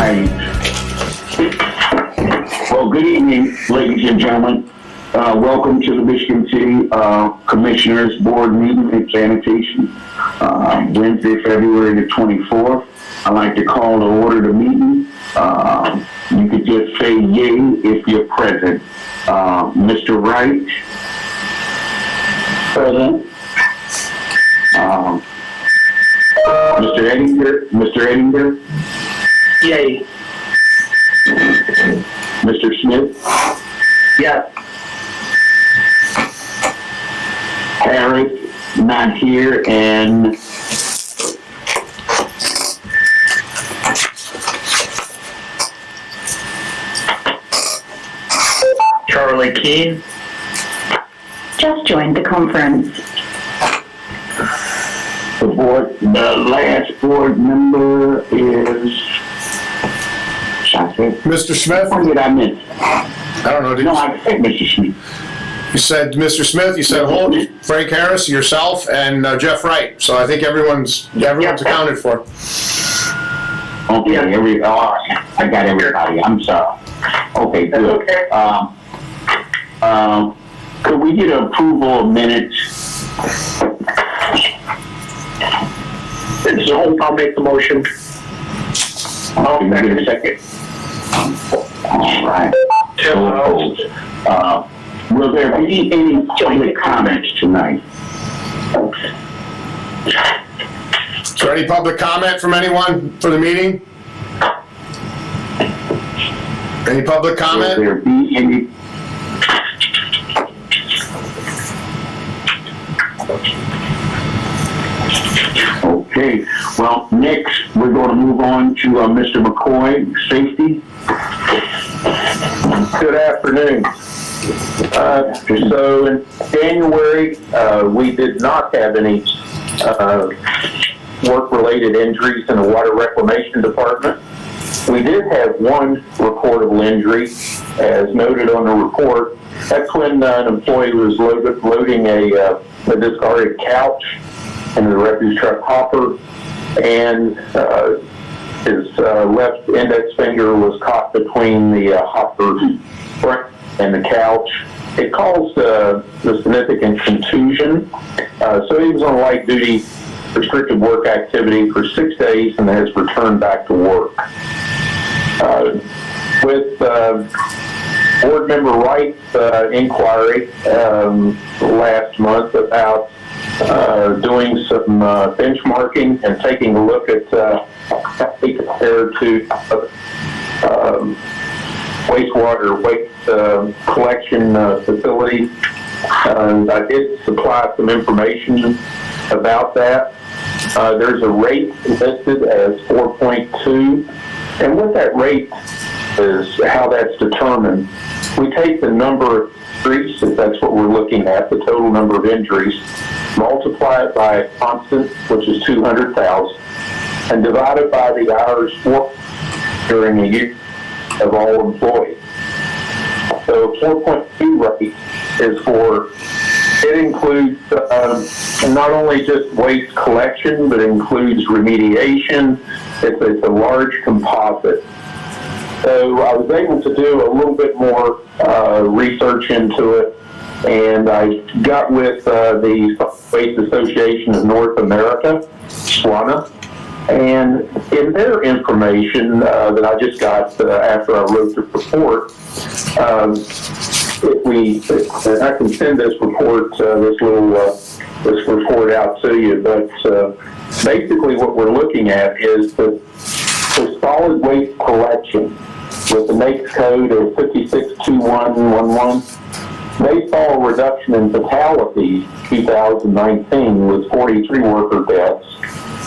right. Well, good evening, ladies and gentlemen. Welcome to the Michigan City Commissioners Board meeting and sanitation, Wednesday, February the 24th. I'd like to call to order the meeting. You could just say yay if you're present. Mr. Wright? Present. Mr. Eddinger? Mr. Eddinger? Yay. Mr. Smith? Yes. Harris, not here, and Charlie Keene. Just joined the conference. the last board member is Mr. Smith? What did I miss? I don't know. No, I said Mr. Smith. You said Mr. Smith, you said Holt, Frank Harris, yourself, and Jeff Wright. So I think everyone's accounted for. Okay, I got everybody. I'm sorry. Okay, good. Okay. Could we get approval of minutes? So I'll make the motion. Can we get a second? All right. Will there be any public comments tonight? Is there any public comment from anyone for the meeting? Any public comment? Will there be any? Okay, well, next we're going to move on to Mr. McCoy, safety. Good afternoon. So in January, we did not have any work-related injuries in the water reclamation department. We did have one reportable injury, as noted on the report. That's when an employee was loading a discarded couch into the refuse truck hopper, and his left index finger was caught between the hopper front and the couch. It caused a significant contusion. So he was on light-duty restricted work activity for 6 days and has returned back to work. With Board Member Wright's inquiry last month about doing some benchmarking and taking a look at how we compare to wastewater waste collection facilities. I did supply some information about that. There's a rate listed as 4.2, and what that rate is, how that's determined. We take the number of injuries, if that's what we're looking at, the total number of injuries, multiply it by a constant, which is 200,000, and divide it by the hours worked during a year of all employees. So 4.2 rate is for, it includes not only just waste collection, but it includes remediation. It's a large composite. So I was able to do a little bit more research into it, and I got with the Waste Association of North America, SWANA, and in their information that I just got after I wrote the report, I can send this report, this report out to you, but basically what we're looking at is the solid waste collection with the NAICS code of 562111. They saw a reduction in fatalities 2019 with 43 worker deaths.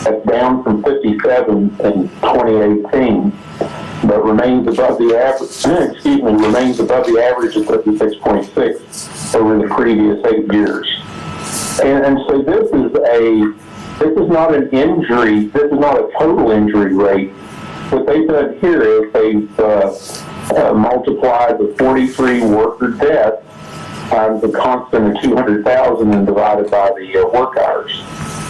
That's down from 57 in 2018, but remains above the average. Remains above the average of 56.6 over the previous 8 years. And so this is not an injury. This is not a total injury rate. What they've done here is they've multiplied the 43 worker deaths times the constant of 200,000 and divided by the work hours.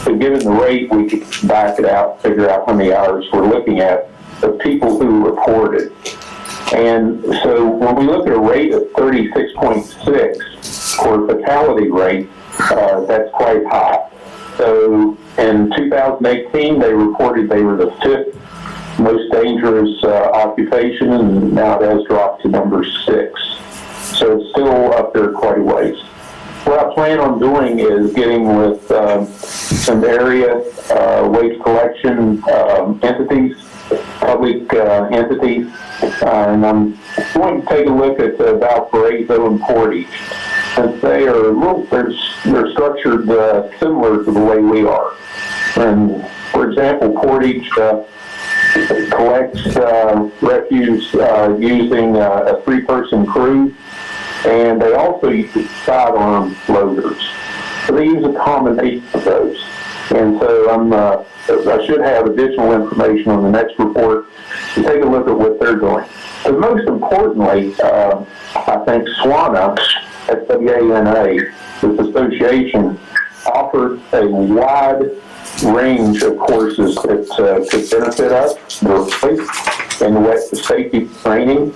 So given the rate, we could back it out, figure out how many hours we're looking at. of people who reported. And so when we look at a rate of 36.6 for fatality rate, that's quite high. So in 2018, they reported they were the 5th most dangerous occupation, and now it has dropped to number 6. So it's still up there quite a ways. What I plan on doing is getting with some area waste collection entities, public entities, and I'm going to take a look at Valparaiso and Portage, since they are they're structured similar to the way we are. And for example, Portage collects refuse using a 3-person crew, and they also use sidearm loaders. So they use a combination of those. And so I should have additional information on the next report to take a look at what they're doing. But most importantly, I think SWANA, S-W-A-N-A, this association, offers a wide range of courses that could benefit us directly in the safety training.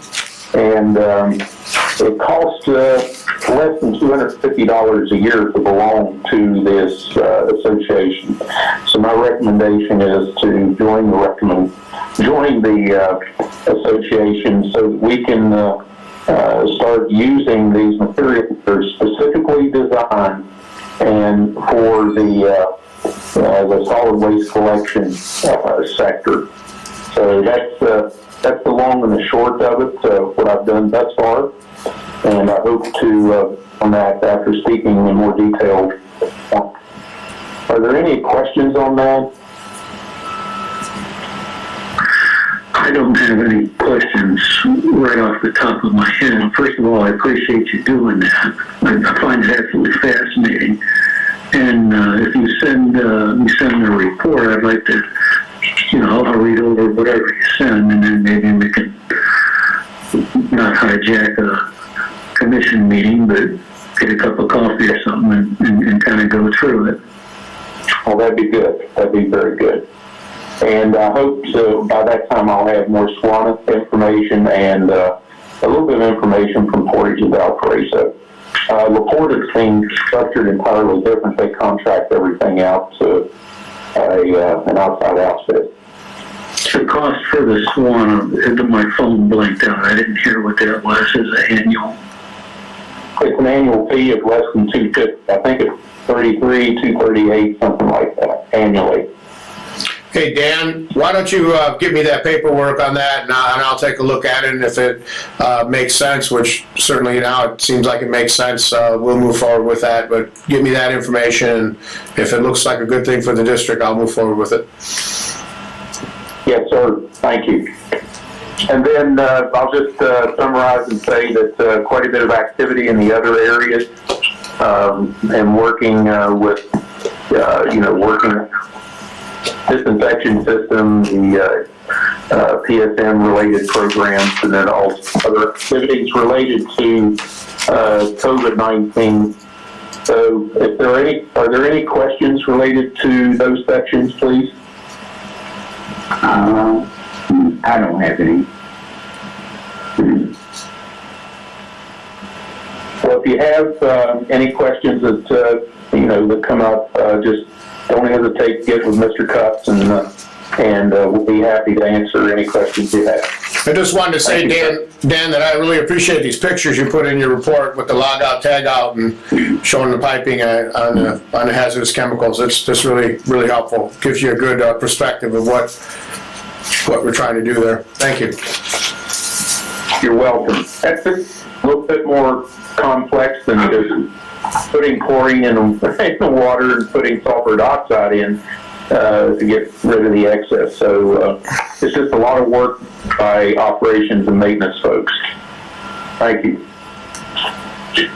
And it costs less than $250 a year to belong to this association. So my recommendation is to join the association so that we can start using these materials that are specifically designed and for the solid waste collection sector. So that's the long and the short of it, what I've done thus far. And I hope to, on that, after speaking in more detail. Are there any questions on that? I don't have any questions right off the top of my head. First of all, I appreciate you doing that. I find it absolutely fascinating. And if you send a report, I'd like to, I'll read over whatever you send, and then maybe we can not hijack a commission meeting, but get a cup of coffee or something and kind of go through it. Well, that'd be good. That'd be very good. And I hope by that time I'll have more SWANA information and a little bit of information from Portage and Valparaiso. LaPorte is being structured entirely different. They contract everything out to an outside outfit. The cost for the SWANA, my phone blinked out. I didn't hear what that was. Is it annual? It's an annual fee of less than $250. I think it's $33, $238, something like that annually. Hey, Dan, why don't you give me that paperwork on that, and I'll take a look at it, and if it makes sense, which certainly now it seems like it makes sense, we'll move forward with that, but give me that information, and if it looks like a good thing for the district, I'll move forward with it. Yes, sir. Thank you. And then I'll just summarize and say that quite a bit of activity in the other areas, and working with, working disinfection system, the PSM-related programs, and then also other activities related to COVID-19. So, are there any questions related to those sections, please? I don't have any. Well, if you have any questions that that come up, just don't hesitate to get with Mr. Cutts, and we'll be happy to answer any questions you have. I just wanted to say, Dan, that I really appreciate these pictures you put in your report with the log out, tag out, and showing the piping on the hazardous chemicals. It's just really, really helpful. Gives you a good perspective of what we're trying to do there. Thank you. You're welcome. That's a little bit more complex than just putting chlorine in the water and putting sulfur dioxide in to get rid of the excess. So it's just a lot of work by operations and maintenance folks. Thank you.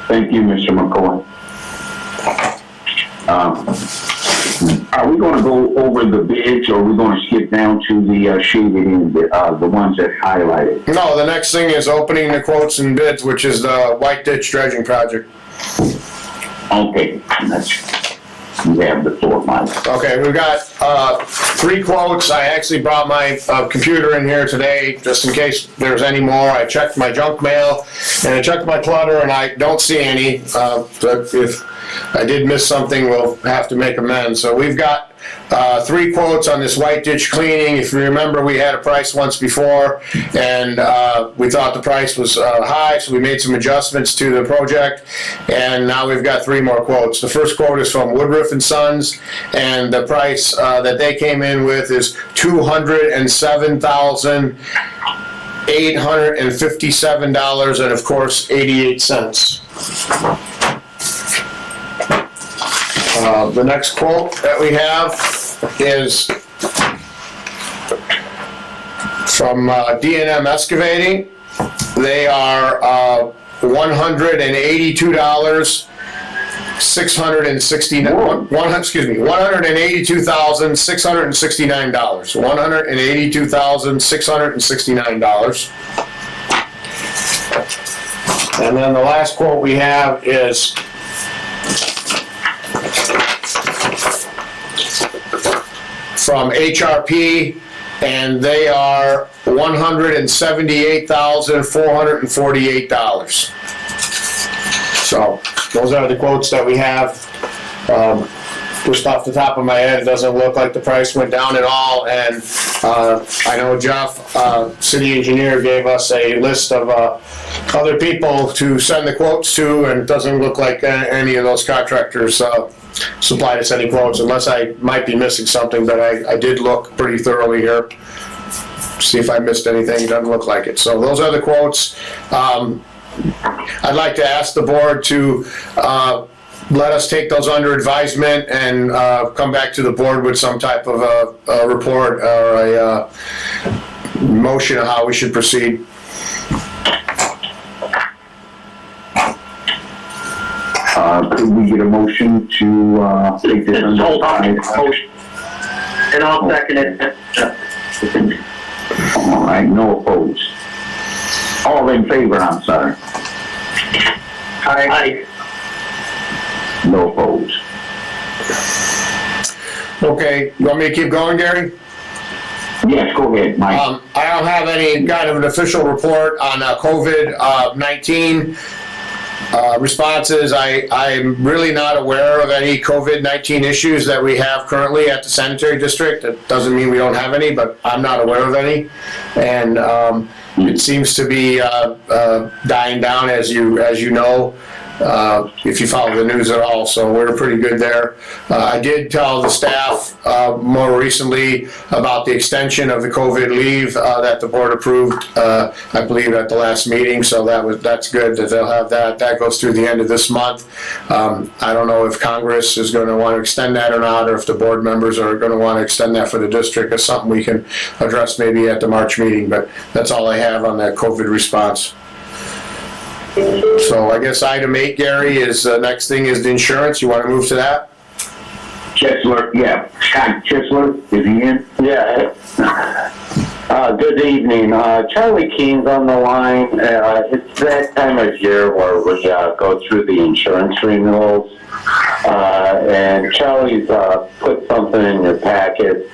Thank you, Mr. McCoy. Are we going to go over the bids, or are we going to skip down to the shaded in, the ones that highlighted? No, the next thing is opening the quotes and bids, which is the White Ditch dredging project. Okay, you have the floor, Mike. Okay, we've got 3 quotes. I actually brought my computer in here today, just in case there's any more. I checked my junk mail, and I checked my clutter, and I don't see any. But if I did miss something, we'll have to make amends. So we've got 3 quotes on this white ditch cleaning. If you remember, we had a price once before, and we thought the price was high, so we made some adjustments to the project, and now we've got 3 more quotes. The first quote is from Woodruff and Sons, and the price that they came in with is $207,857, and of course, 88 cents. The next quote that we have is from D&M Excavating. They are $182,669. $182,669. And then the last quote we have is from HRP, and they are $178,448. So those are the quotes that we have. Just off the top of my head, it doesn't look like the price went down at all, and I know Jeff, city engineer, gave us a list of other people to send the quotes to, and it doesn't look like any of those contractors supplied us any quotes, unless I might be missing something, but I did look pretty thoroughly here, see if I missed anything. It doesn't look like it. So those are the quotes. I'd like to ask the board to let us take those under advisement and come back to the board with some type of a report or a motion of how we should proceed. Could we get a motion to take this under Hold on, advisement? motion. And I'll second it. All right, no opposed. All in favor, I'm sorry. Aye. No opposed. Okay, you want me to keep going, Gary? Yes, go ahead, Mike. I don't have any kind of an official report on COVID-19 responses. I'm really not aware of any COVID-19 issues that we have currently at the sanitary district. It doesn't mean we don't have any, but I'm not aware of any. And it seems to be dying down, as you know, if you follow the news at all. So we're pretty good there. I did tell the staff more recently about the extension of the COVID leave that the board approved, I believe, at the last meeting. So that's good that they'll have that. That goes through the end of this month. I don't know if Congress is going to want to extend that or not, or if the board members are going to want to extend that for the district. It's something we can address maybe at the March meeting, but that's all I have on that COVID response. So I guess item 8, Gary, is next thing is the insurance. You want to move to that? Chesler, yeah. Scott Chesler, is he in? Yeah. Good evening. Charlie Keen's on the line. It's that time of year where we go through the insurance renewals. And Charlie's put something in your packet.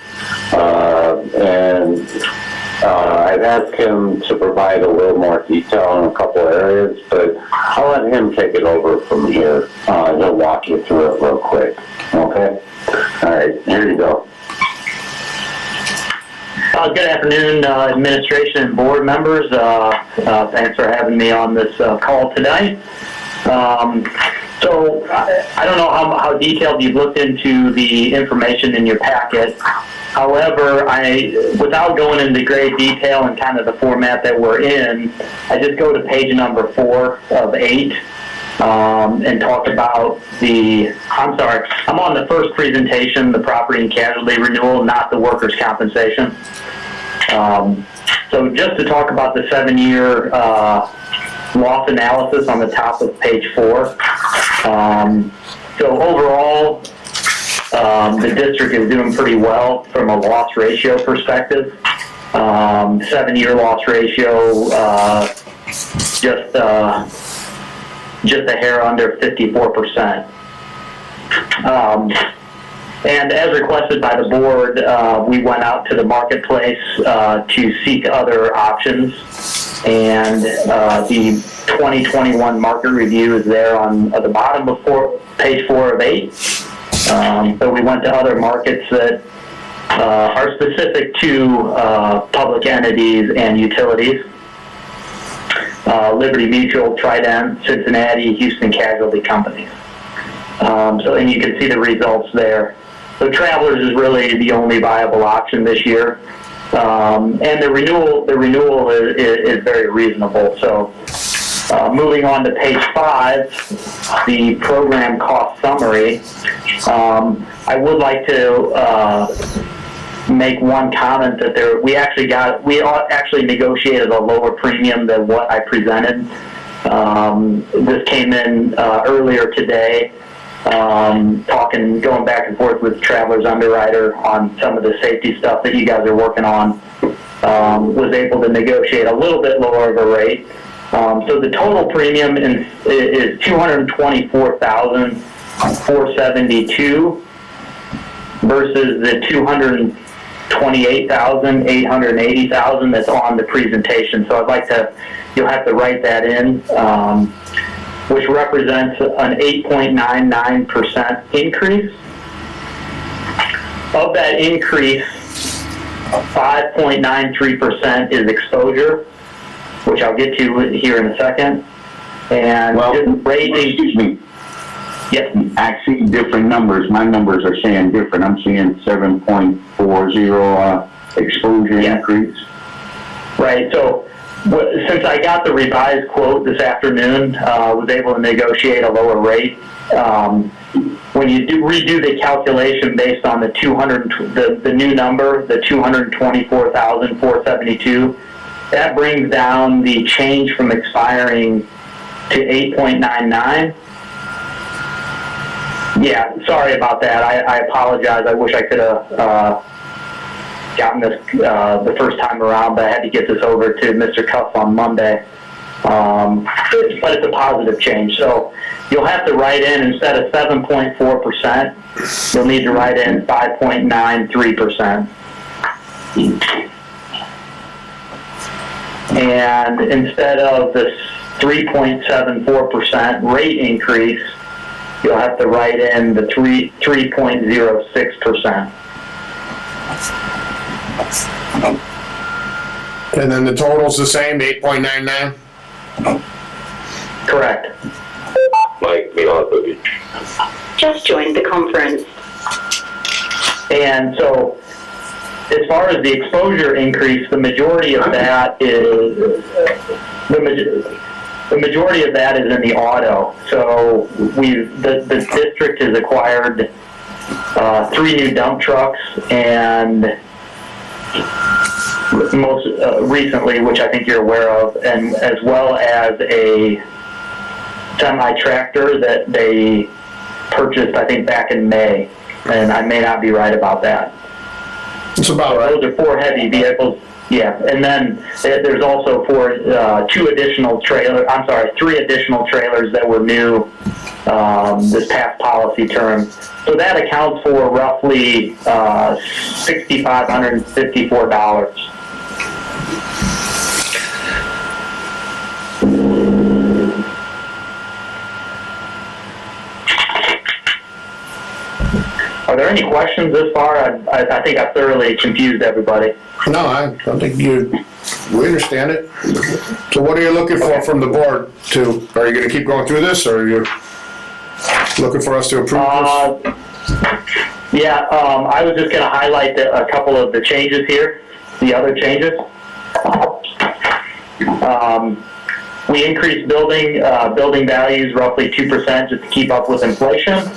And I've asked him to provide a little more detail in a couple areas, but I'll let him take it over from here. He'll walk you through it real quick. Okay? All right, here you go. Good afternoon, administration and board members. Thanks for having me on this call today. So I don't know how detailed you've looked into the information in your packet. However, without going into great detail and kind of the format that we're in, I just go to page number 4 of 8 and talk about I'm on the first presentation, the property and casualty renewal, not the workers' compensation. So just to talk about the 7-year loss analysis on the top of page 4. So overall, the district is doing pretty well from a loss ratio perspective. 7-year loss ratio, just a hair under 54%. And as requested by the board, we went out to the marketplace to seek other options. And the 2021 market review is there on the bottom of page 4 of 8. So we went to other markets that are specific to public entities and utilities. Liberty Mutual, Trident, Cincinnati, Houston Casualty Companies. And you can see the results there. So Travelers is really the only viable option this year. And the renewal is very reasonable. So moving on to page 5, the program cost summary. I would like to make one comment that we actually negotiated a lower premium than what I presented. This came in earlier today. Going back and forth with Travelers underwriter on some of the safety stuff that you guys are working on, was able to negotiate a little bit lower of a rate. So the total premium is $224,472 versus the $228,880 that's on the presentation. So you'll have to write that in. Which represents an 8.99% increase. Of that increase, 5.93% is exposure, which I'll get to here in a second. And excuse me. Yes. I see different numbers. My numbers are saying different. I'm seeing 7.40 exposure increase. Right. So since I got the revised quote this afternoon, was able to negotiate a lower rate. When you redo the calculation based on the new number, the 224,472, that brings down the change from expiring to 8.99. Yeah, sorry about that. I apologize. I wish I could have gotten this the first time around, but I had to get this over to Mr. Cuff on Monday. But it's a positive change. So you'll have to write in, instead of 7.4%, you'll need to write in 5.93%. And instead of the 3.74% rate increase, you'll have to write in the 3.06%. And then the total's the same, 8.99? Correct. Mike Milosevic. Just joined the conference. And so, as far as the exposure increase, the majority of that is in the auto. So the district has acquired 3 new dump trucks, and most recently, which I think you're aware of, and as well as a semi-tractor that they purchased, I think, back in May, and I may not be right about that. It's about right. Those are 4 heavy vehicles. Yeah, and then there's also 3 additional trailers that were new this past policy term. So that accounts for roughly $6,554. Are there any questions this far? I think I've thoroughly confused everybody. No, I don't think we understand it. So what are you looking for from the board are you going to keep going through this, or are you looking for us to approve this? Yeah, I was just going to highlight a couple of the changes here, the other changes. We increased building values roughly 2% just to keep up with inflation.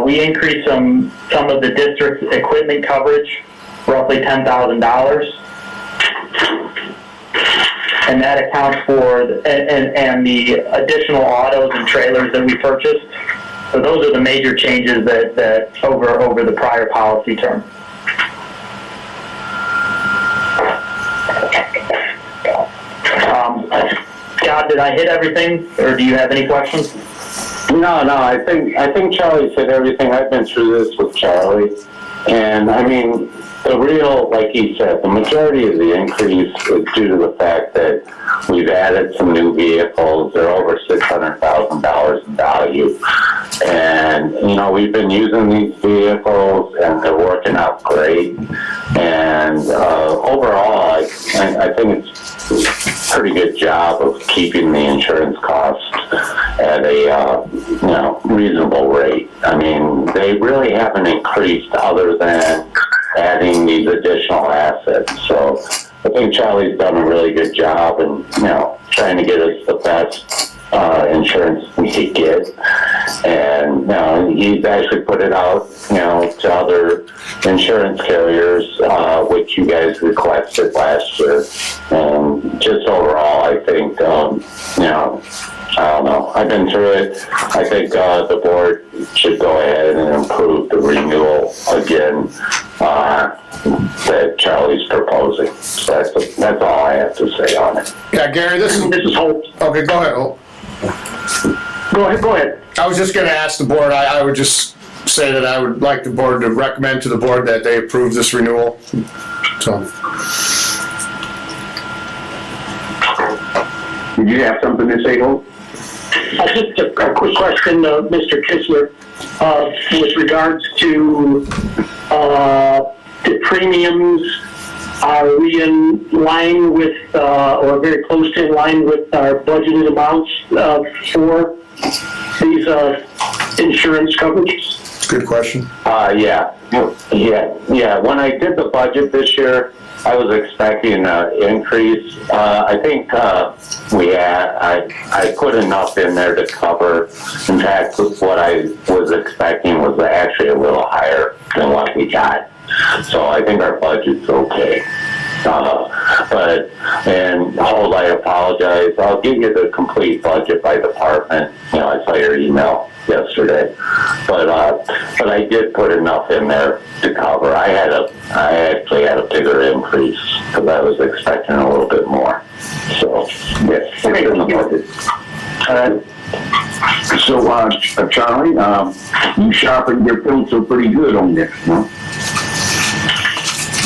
We increased some of the district's equipment coverage, roughly $10,000. And that accounts for, and the additional autos and trailers that we purchased. So those are the major changes that over the prior policy term. Scott, did I hit everything, or do you have any questions? No, I think Charlie said everything. I've been through this with Charlie. And I mean, the real, like he said, the majority of the increase is due to the fact that we've added some new vehicles. They're over $600,000 in value. And, you know, we've been using these vehicles and they're working out great. And overall, I think it's a pretty good job of keeping the insurance costs at a, reasonable rate. I mean, they really haven't increased other than adding these additional assets. So I think Charlie's done a really good job in, trying to get us the best insurance we could get. And, he's actually put it out, to other insurance carriers, which you guys requested last year. And just overall, I think, I don't know. I've been through it. I think the board should go ahead and approve the renewal again that Charlie's proposing. So that's all I have to say on it. Yeah, Gary, this is Holt. Okay, go ahead, Holt. Go ahead. I was just going to ask the board, I would just say that I would like the board to recommend to the board that they approve this renewal. So. Did you have something to say, Hope? Just a quick question, Mr. Kistler, with regards to the premiums. Are we in line with, or very close to in line with our budgeted amounts for these insurance coverages? Good question. Yeah. When I did the budget this year, I was expecting an increase. I think I put enough in there to cover. In fact, what I was expecting was actually a little higher than what we got. So I think our budget's okay. Hold, I apologize. I'll give you the complete budget by department. I saw your email yesterday, but I did put enough in there to cover. I actually had a bigger increase because I was expecting a little bit more. So yes, it's in the budget. So, Charlie, you sharpened your pencil pretty good on this, no?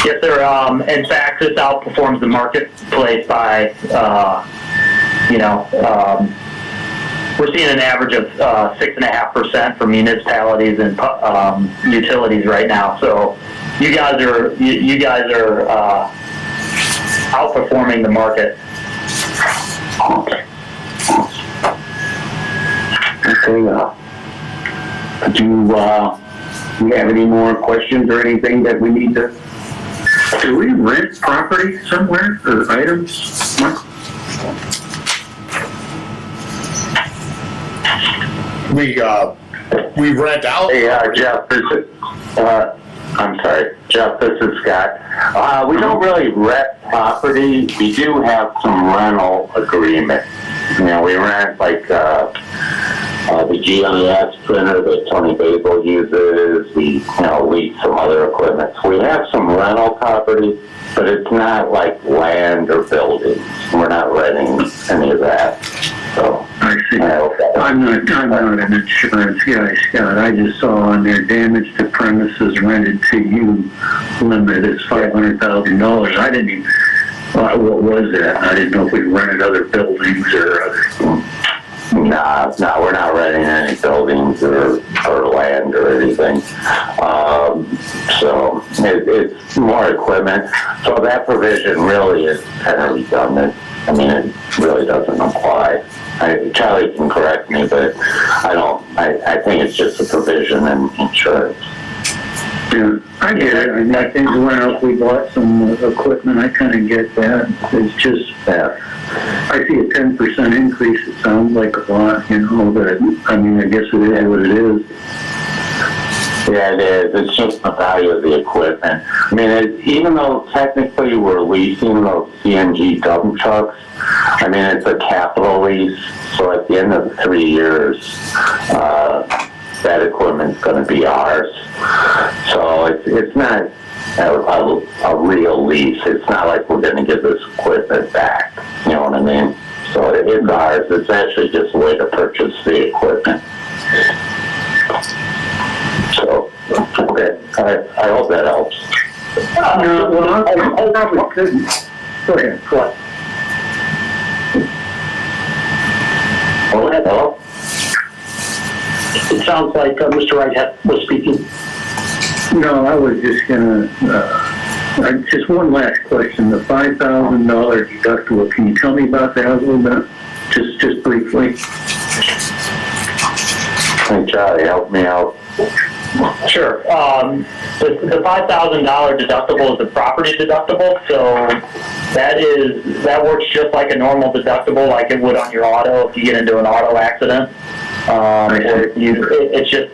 Yes, sir. In fact, this outperforms the marketplace by, we're seeing an average of 6.5% for municipalities and utilities right now. So you guys are outperforming the market. Okay. Do you have any more questions or anything that we need to? Do we rent property somewhere or items? We rent out. Hey, Jeff, Jeff, this is Scott. We don't really rent property. We do have some rental agreements. We rent like the GIS printer that Tony Babel uses. We, lease some other equipment. So we have some rental property, but it's not like land or buildings. We're not renting any of that. So I see. I'm not an insurance guy, Scott. I just saw on there damage to premises rented to you limit is $500,000. I didn't even. What was that? I didn't know if we rented other buildings or other. No, we're not renting any buildings or land or anything. So it's more equipment. So that provision really is kind of redundant. I mean, it really doesn't apply. Charlie can correct me, but I think it's just a provision in insurance. Yeah, I get it. I think we bought some equipment. I kind of get that. It's just that. I see a 10% increase. It sounds like a lot, but I mean, I guess it is what it is. Yeah, it is. It's just the value of the equipment. I mean, even though technically we're leasing those CNG dump trucks, I mean, it's a capital lease. So at the end of 3 years, that equipment's going to be ours. So it's not a real lease. It's not like we're going to get this equipment back. You know what I mean? So it's ours. It's actually just a way to purchase the equipment. So, okay, I hope that helps. No, well, I probably couldn't. Go ahead. Hello? It sounds like Mr. Wright was speaking. No, I was just gonna, just one last question. The $5,000 deductible, can you tell me about that a little bit? Just briefly. Hey, Charlie, help me out. Sure. The $5,000 deductible is a property deductible, so that works just like a normal deductible, like it would on your auto if you get into an auto accident. Or if it's just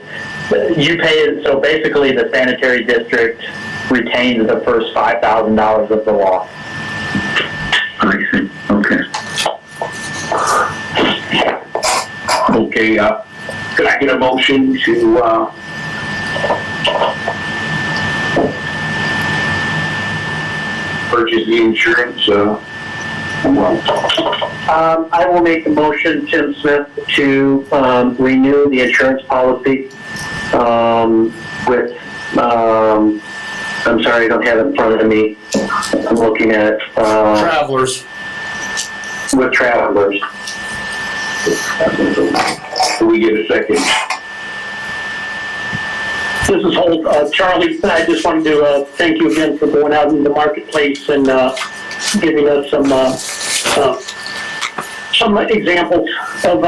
you pay it. So basically, the sanitary district retains the first $5,000 of the loss. I see. Okay. Okay, could I get a motion to, purchase the insurance, I will make the motion, Tim Smith, to renew the insurance policy with, I'm sorry, I don't have it in front of me. I'm looking at Travelers. with Travelers. do we get a second? This is Holt. Charlie, I just wanted to thank you again for going out in the marketplace and giving us some examples of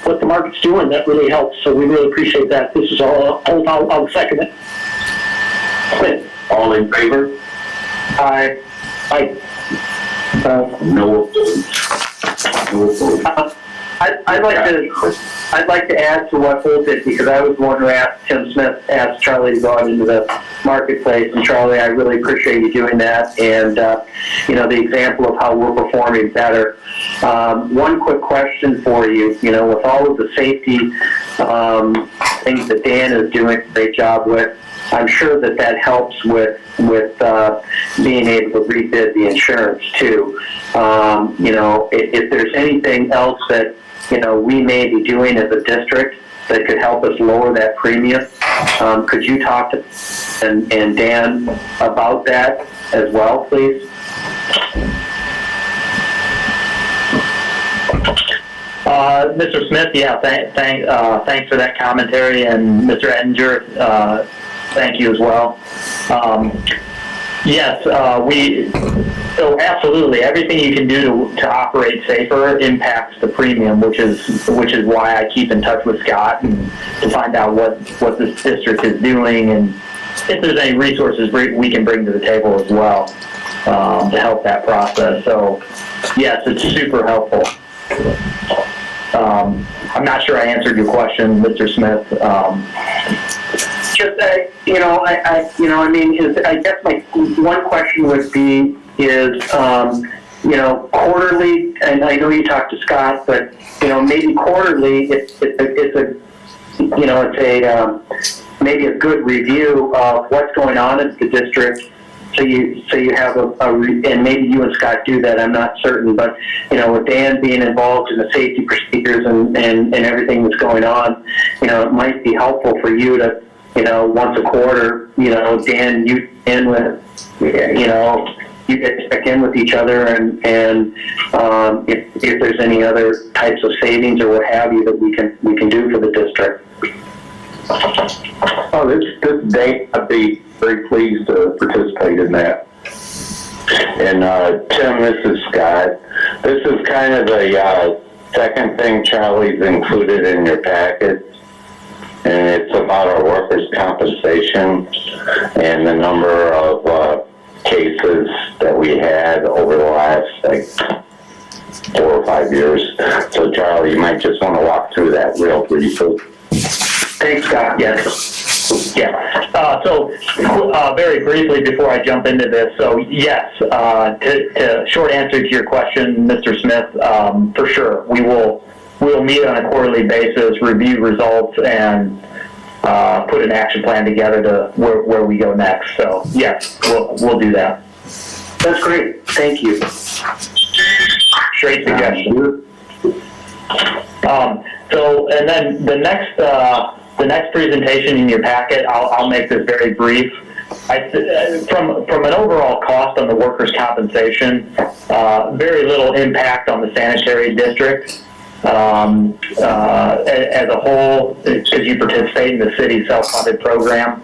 what the market's doing. That really helps, so we really appreciate that. This is all Holt. I'll second it. All in favor? Aye. No. No opposed. I'd like to add to what Holt did, because I was the one who asked Tim Smith, asked Charlie to go out into the marketplace, and Charlie, I really appreciate you doing that, and the example of how we're performing better. One quick question for you, with all of the safety things that Dan is doing a great job with, I'm sure that helps with being able to rebid the insurance too. If there's anything else that we may be doing as a district that could help us lower that premium, could you talk to and Dan about that as well, please? Mr. Smith, yeah, thanks for that commentary, and Mr. Ettinger, thank you as well. Yes, so absolutely, everything you can do to operate safer impacts the premium, which is why I keep in touch with Scott and to find out what this district is doing, and if there's any resources we can bring to the table as well to help that process. So yes, it's super helpful. I'm not sure I answered your question, Mr. Smith. I guess my one question would be is, quarterly, and I know you talked to Scott, but, maybe quarterly, it's maybe a good review of what's going on in the district. So you have and maybe you and Scott do that, I'm not certain, but, with Dan being involved in the safety procedures and everything that's going on, it might be helpful for you to, once a quarter, Dan, you in with, you get to check in with each other and if there's any other types of savings or what have you that we can do for the district. Oh, this day, I'd be very pleased to participate in that. And Tim, this is Scott. This is kind of the second thing Charlie's included in your packet, and it's about our workers' compensation and the number of cases that we had over the last 4 or 5 years. So Charlie, you might just want to walk through that real briefly. Thanks, Scott. Yes. Yeah. So very briefly before I jump into this, so yes, to short answer to your question, Mr. Smith, for sure, we'll meet on a quarterly basis, review results, and put an action plan together to where we go next. So yes, we'll do that. That's great. Thank you. Great suggestion. So, and then the next presentation in your packet, I'll make this very brief. From an overall cost on the workers' compensation, very little impact on the sanitary district as a whole, because you participate in the city self-funded program.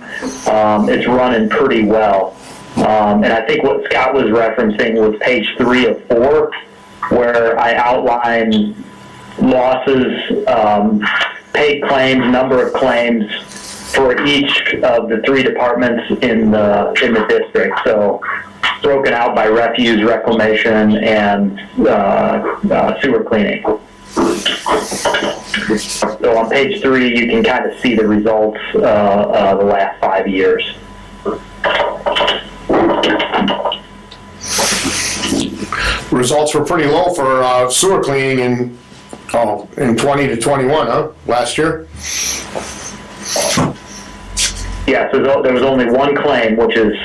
It's running pretty well. And I think what Scott was referencing was page 3 of 4, where I outline losses, paid claims, number of claims for each of the 3 departments in the district. So broken out by refuse, reclamation, and sewer cleaning. So on page 3, you can kind of see the results the last 5 years. Results were pretty low for sewer cleaning in 20 to 21, huh? Last year? Yeah, so there was only one claim, which is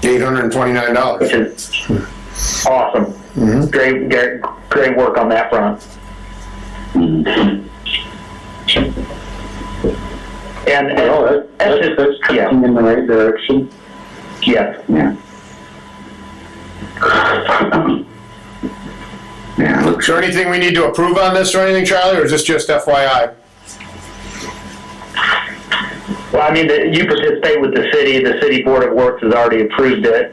$829. which is awesome. Mm-hmm. Great work on that front. And that's trending in the right direction. Yes. Yeah. Yeah. Is there anything we need to approve on this or anything, Charlie, or is this just FYI? Well, I mean, you participate with the city board of works has already approved it.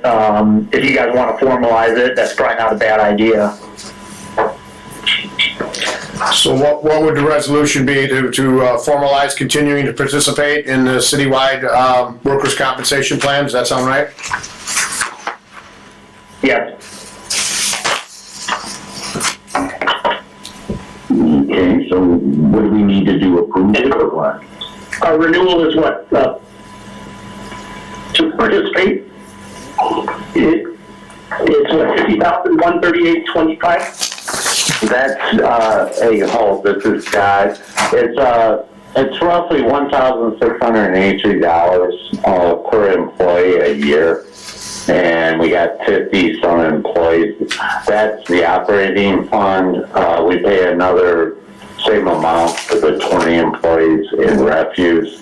If you guys want to formalize it, that's probably not a bad idea. So what would the resolution be to formalize continuing to participate in the citywide workers' compensation plan? Does that sound right? Yes. Okay, so what do we need to do? Approve it or what? Our renewal is what? To participate? It's what, $50,138.25? That's, hey, hold, this is Scott. It's roughly $1,683 per employee a year. And we got 50 some employees. That's the operating fund. We pay another same amount for the 20 employees in refuse.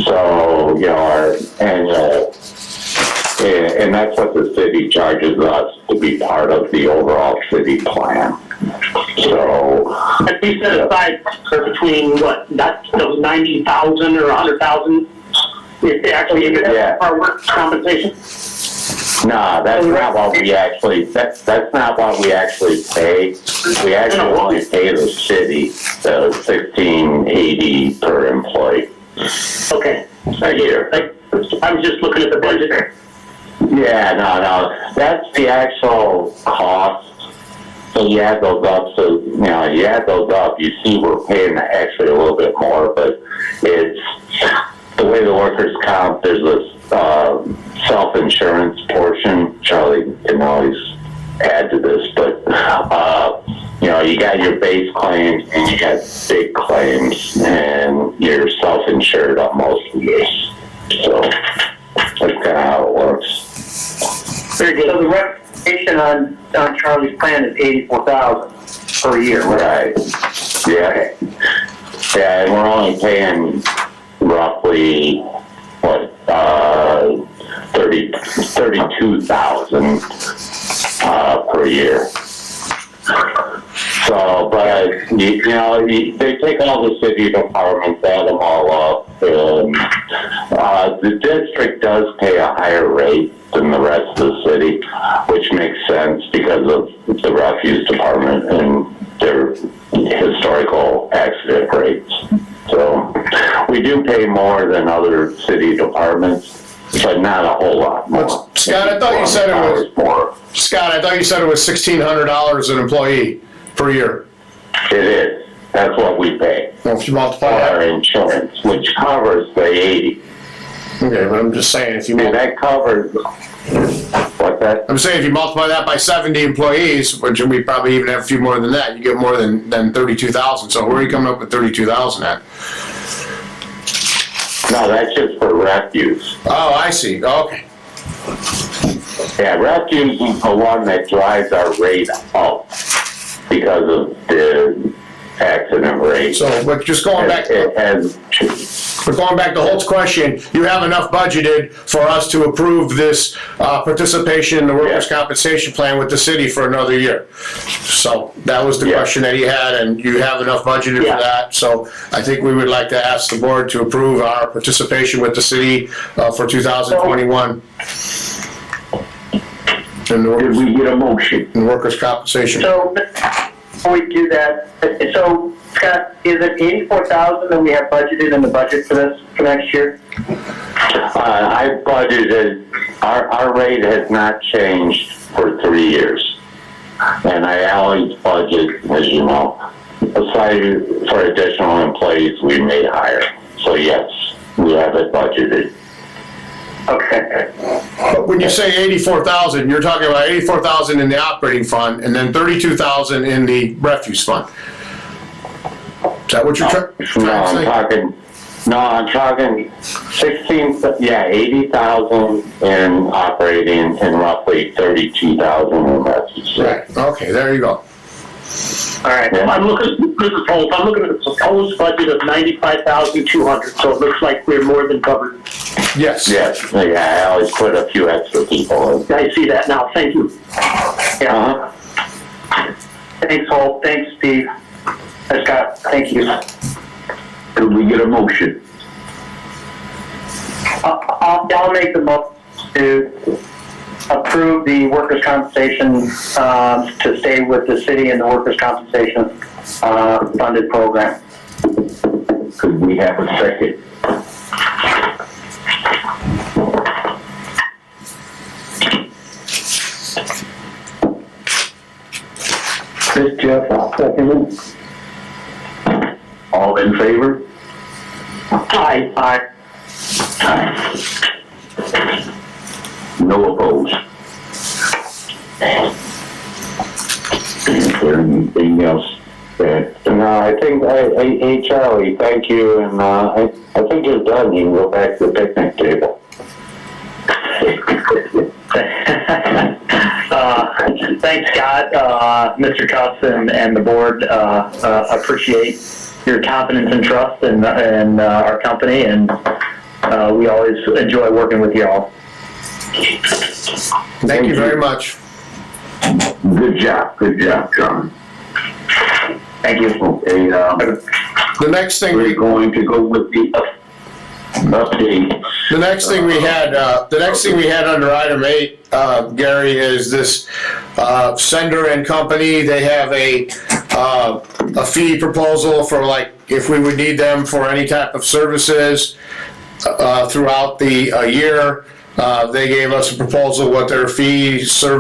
So, you know, our annual, and that's what the city charges us to be part of the overall city plan. So, And we set aside for between what, those 90,000 or 100,000 if they actually get our work compensation? no, that's not what we actually, that's not what we actually pay. We actually only pay the city the $1,680 per employee. Okay. A year. I was just looking at the budget. Yeah, no, that's the actual cost. So you add those up, you see we're paying actually a little bit more, but it's the way the workers' comp, there's a self-insurance portion. Charlie can always add to this, but you got your base claims and you got big claims, and you're self-insured on most of these. So that's kind of how it works. Very good. So the recommendation on Charlie's plan is $84,000 per year, right? Right. Yeah. Yeah, and we're only paying roughly $32,000 per year. So, but they take all the city departments, add them all up, and the district does pay a higher rate than the rest of the city, which makes sense because of the refuse department and their historical accident rates. So we do pay more than other city departments, but not a whole lot more. Scott, I thought you said it was more. Scott, I thought you said it was $1,600 an employee per year. It is. That's what we pay. Well, if you multiply our that, insurance, which covers the 80. okay, but I'm just saying if you that covers. What's that? I'm saying if you multiply that by 70 employees, which we probably even have a few more than that, you get more than 32,000. So where are you coming up with 32,000 at? No, that's just for refuse. Oh, I see. Okay. Yeah, refuse is the one that drives our rate up because of the accident rate. So, but just going back, It has, but going back to Holt's question, you have enough budgeted for us to approve this participation in the workers' compensation plan with the city for another year. So that was the Yeah. question that he had, and you have enough budgeted for that. So I think we would like to ask the board to approve our participation with the city for 2021. In the Did workers- we get a motion? in workers' compensation. So, before we do that, so Scott, is it 84,000 that we have budgeted in the budget for this, for next year? I budgeted, our rate has not changed for 3 years. And I always budget, as you know, aside for additional employees we may hire. So yes, we have it budgeted. Okay. But when you say 84,000, you're talking about 84,000 in the operating fund and then 32,000 in the refuse fund. Is that what you're trying to say? I'm talking 80,000 in operating and roughly 32,000 in refuse. Right, okay, there you go. All right. Yeah. I'm looking at the proposed budget of 95,200, so it looks like we're more than covered. Yes. Yes, yeah, I always put a few extra people in. I see that now, thank you. Yeah. Thanks, Holt. Thanks, Steve. Scott, thank you. Could we get a motion? I'll make the motion to approve the workers' compensation to stay with the city and the workers' compensation funded program. Could we have a second? This Jeff, I'll second it. All in favor? Aye. Aye. No opposed? Is there anything else that, No, I think, hey Charlie, thank you, and I think you're done, you can go back to the picnic table. Thanks, Scott, Mr. Cuss, and the board. Appreciate your confidence and trust in our company, and we always enjoy working with you all. Thank you very much. good job, John. Thank you. Okay, The next thing we're going to go with the update. The next thing we had under item 8, Gary, is this Sender and Company. They have a fee proposal for, like, if we would need them for any type of services throughout the year. They gave us a proposal what their fees for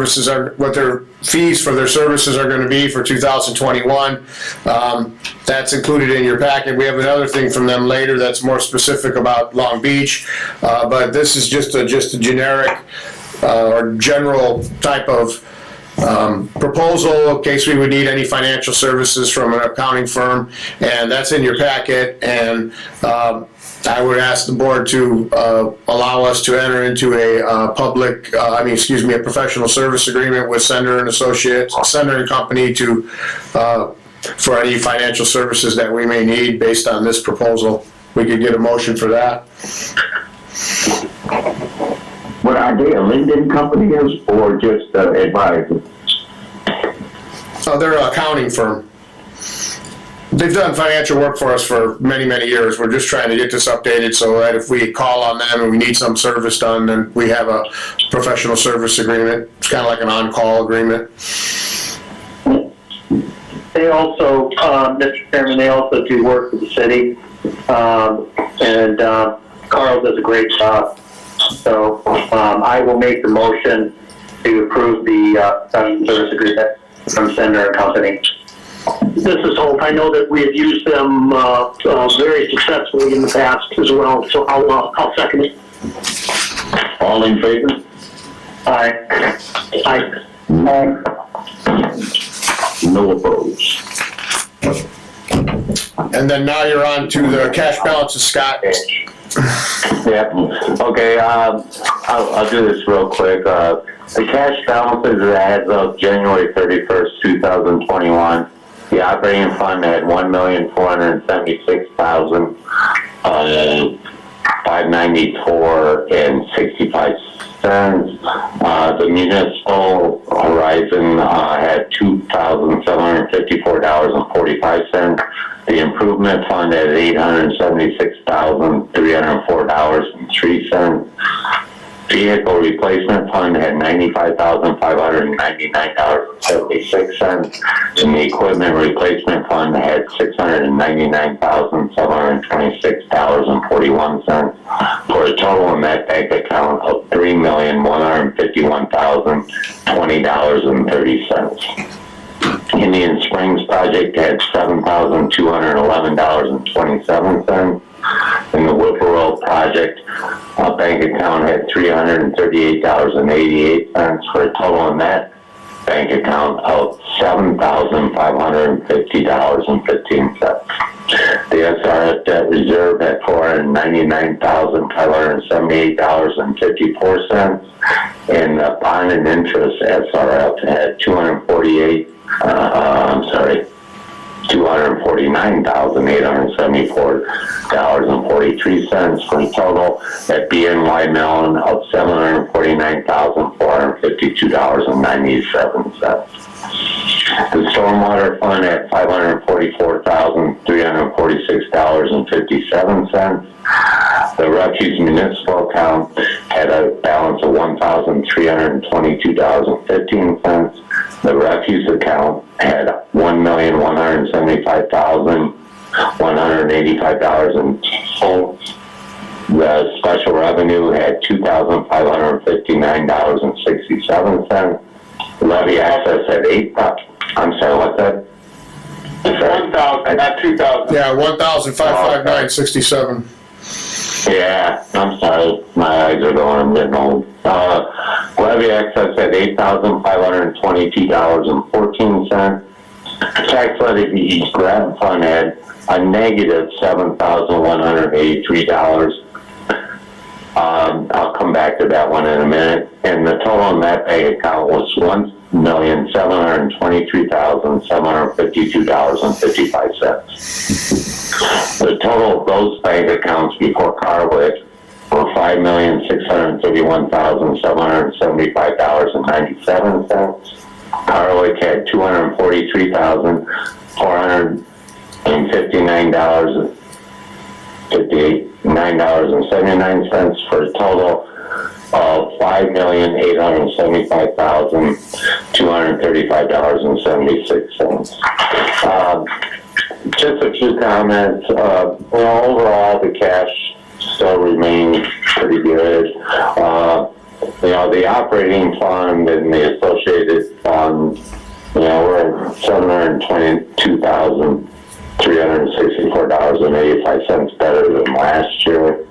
their services are going to be for 2021. That's included in your packet. We have another thing from them later that's more specific about Long Beach, but this is just a generic or general type of proposal in case we would need any financial services from an accounting firm, and that's in your packet. And I would ask the board to allow us to enter into a professional service agreement with Sender and Company to for any financial services that we may need based on this proposal. We could get a motion for that. What are they, a Linden company or just advisors? They're an accounting firm. They've done financial work for us for many, many years. We're just trying to get this updated so that if we call on them and we need some service done, then we have a professional service agreement. It's kind of like an on-call agreement. They also, Mr. Chairman, they also do work for the city, and Carl does a great job. So I will make the motion to approve the professional service agreement from Sender and Company. This is Holt. I know that we have used them very successfully in the past as well, so I'll second it. All in favor? Aye. Aye. No opposed? And then now you're on to the cash balances, Scott. Yeah, okay, I'll do this real quick. The cash balances as of January 31st, 2021 The operating fund had $1,476,594.65. The municipal horizon had $2,754.45. The improvement fund had $876,304.03. Vehicle replacement fund had $95,599.76, and the equipment replacement fund had $699,726.41, for a total net bank account of $3,151,020.30. Indian Springs project had $7,211.27. And the Whipple project bank account had $338.88 for a total net bank account of $7,550.15. The SRF debt reserve had $499,578.54, and the bond and interest SRF had $249,874.43 for a total at BNY Mellon of $749,452.97. The stormwater fund at $544,346.57. The refuse municipal account had a balance of $1,322.15. The refuse account had $1,175,185 in total. The special revenue had $2,559.67. Levy access at I'm sorry, what's that? It's 1,000, not 2,000. Yeah, 1,559.67. Yeah, I'm sorry. My eyes are going, I'm getting old. Levy access at $8,522.14. Tax levy grant fund had a negative $7,183. I'll come back to that one in a minute. And the total net bank account was $1,723,752.55. The total of those bank accounts before Carwick were $5,631,775.97. Carwick had $243,459.79 for a total of $5,875,235.76. Just a few comments. Overall, the cash still remains pretty good. The operating fund and the associated fund, we're at $722,364.85 better than last year.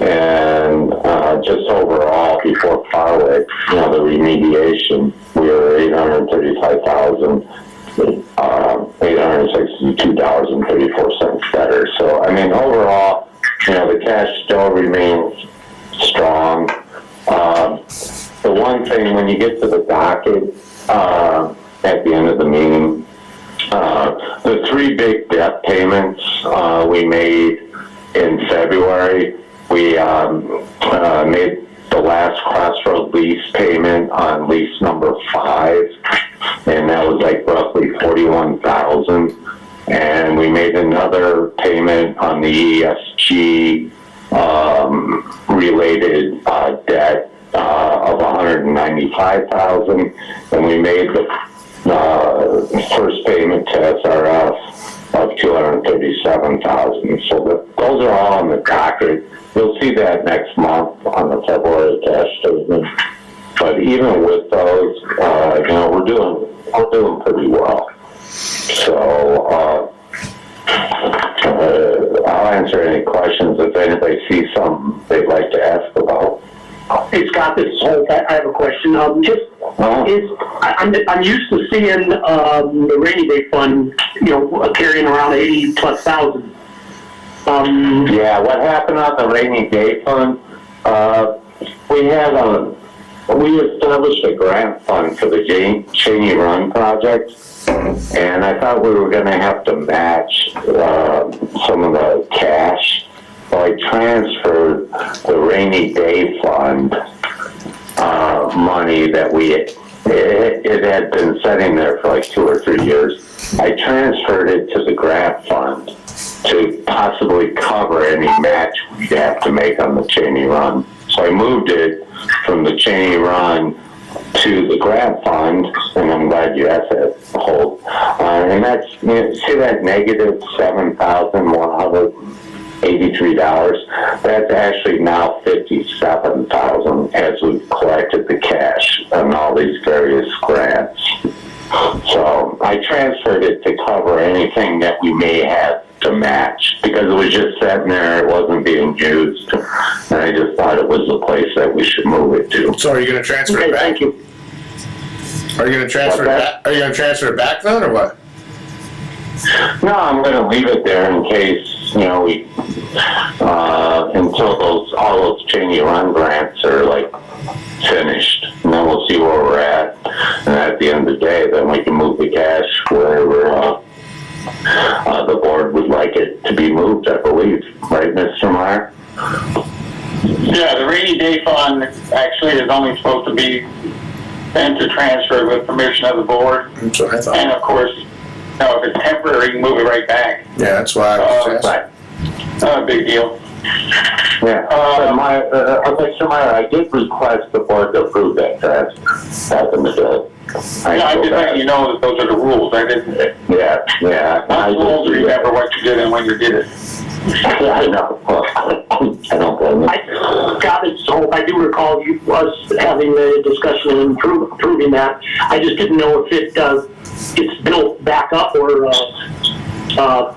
And just overall, before Carwick, the remediation, we were $832,862.34 better. So, overall, the cash still remains strong. The one thing, when you get to the docket at the end of the meeting, the three big debt payments we made in February, we made the last Crossroad lease payment on lease number 5, and that was like roughly $41,000. And we made another payment on the ESG related debt of $195,000, and we made the first payment to SRF of $237,000. So those are all on the docket. You'll see that next month on the February cash statement. But even with those, we're doing pretty well. So I'll answer any questions if anybody sees something they'd like to ask about. Hey Scott, this is Holt. I have a question. I'm used to seeing the rainy day fund, carrying around 80,000+. Yeah, what happened on the rainy day fund? We had we established a grant fund for the Cheney Run project, and I thought we were going to have to match some of the cash. So I transferred the rainy day fund money that it had been sitting there for like 2 or 3 years. I transferred it to the grant fund to possibly cover any match we'd have to make on the Cheney Run. So I moved it from the Cheney Run to the grant fund, and I'm glad you asked that, Holt. And that's, see that negative $7,183? That's actually now $57,000 as we've collected the cash on all these various grants. So I transferred it to cover anything that we may have to match, because it was just sitting there, it wasn't being used, and I just thought it was the place that we should move it to. So are you going to transfer it back? Thank you. Are you going to transfer it back? Are you going to transfer it back then, or what? No, I'm going to leave it there in case, we, until all those Cheney Run grants are like finished, and then we'll see where we're at. And at the end of the day, then we can move the cash wherever the board would like it to be moved, I believe. Right, Mr. Meyer? Yeah, the rainy day fund actually is only supposed to be sent to transfer with permission of the board. That's what I thought. And of course, if it's temporary, you can move it right back. Yeah, that's why I was asking. Not a big deal. Yeah. Mr. Meyer, I did request the board to approve that transfer back in the day. I just letting you know that those are the rules. I didn't. Yeah. I'm supposed to remember what you did and when you did it. Yeah, I know. I don't blame you. I got it, so I do recall us having a discussion and approving that. I just didn't know if it's built back up or so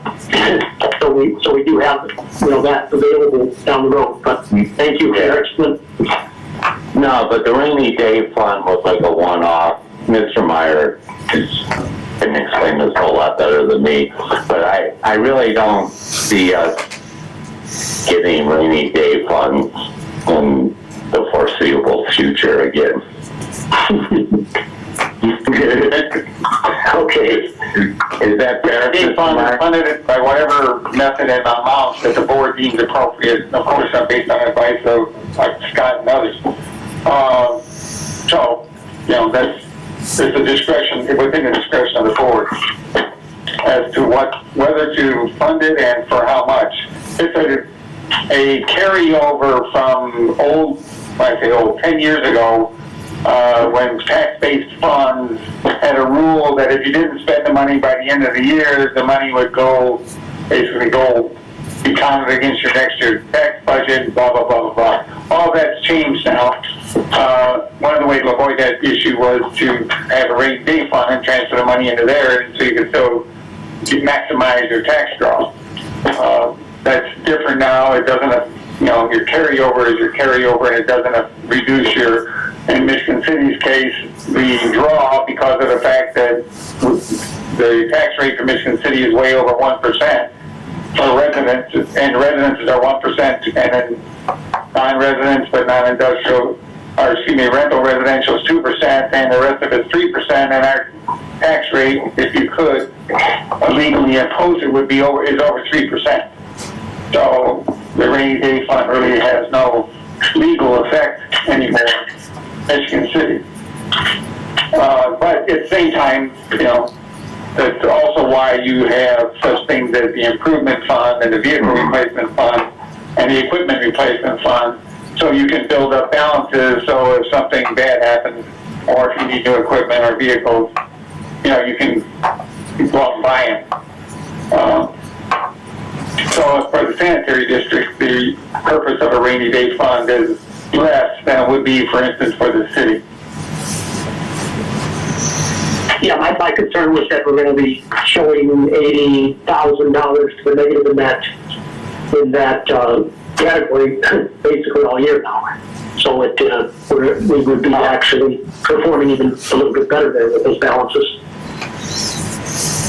we do have that available down the road. But thank you for your explanation. No, but the rainy day fund was like a one-off. Mr. Meyer can explain this a whole lot better than me, but I really don't see us getting rainy day funds in the foreseeable future again. Okay. Is that fair? They funded it by whatever method and amount that the board deems appropriate, of course, based on advice of Scott and others. It's a discretion, within the discretion of the board as to whether to fund it and for how much. It's a carryover from 10 years ago, when tax-based funds had a rule that if you didn't spend the money by the end of the year, the money would basically be counted against your next year's tax budget, blah, blah, blah, blah, blah. All that's changed now. One of the ways to avoid that issue was to have a rainy day fund and transfer the money into there so you could still maximize your tax draw. That's different now. It doesn't, your carryover is your carryover, and it doesn't reduce in Michigan City's case, the draw, because of the fact that the tax rate for Michigan City is way over 1% for residents, and residences are 1%, and then non-residents but non-industrial, rental residential is 2%, and the rest of it is 3%, and our tax rate, if you could legally impose it, is over 3%. So the rainy day fund really has no legal effect anymore in Michigan City. But at the same time, that's also why you have such things as the improvement fund and the vehicle replacement fund and the equipment replacement fund, so you can build up balances, so if something bad happens, or if you need new equipment or vehicles, you can go out and buy them. So for the sanitary district, the purpose of a rainy day fund is less than it would be, for instance, for the city. Yeah, my concern was that we're going to be showing $80,000 to the negative in that category basically all year now. So we would be actually performing even a little bit better there with those balances.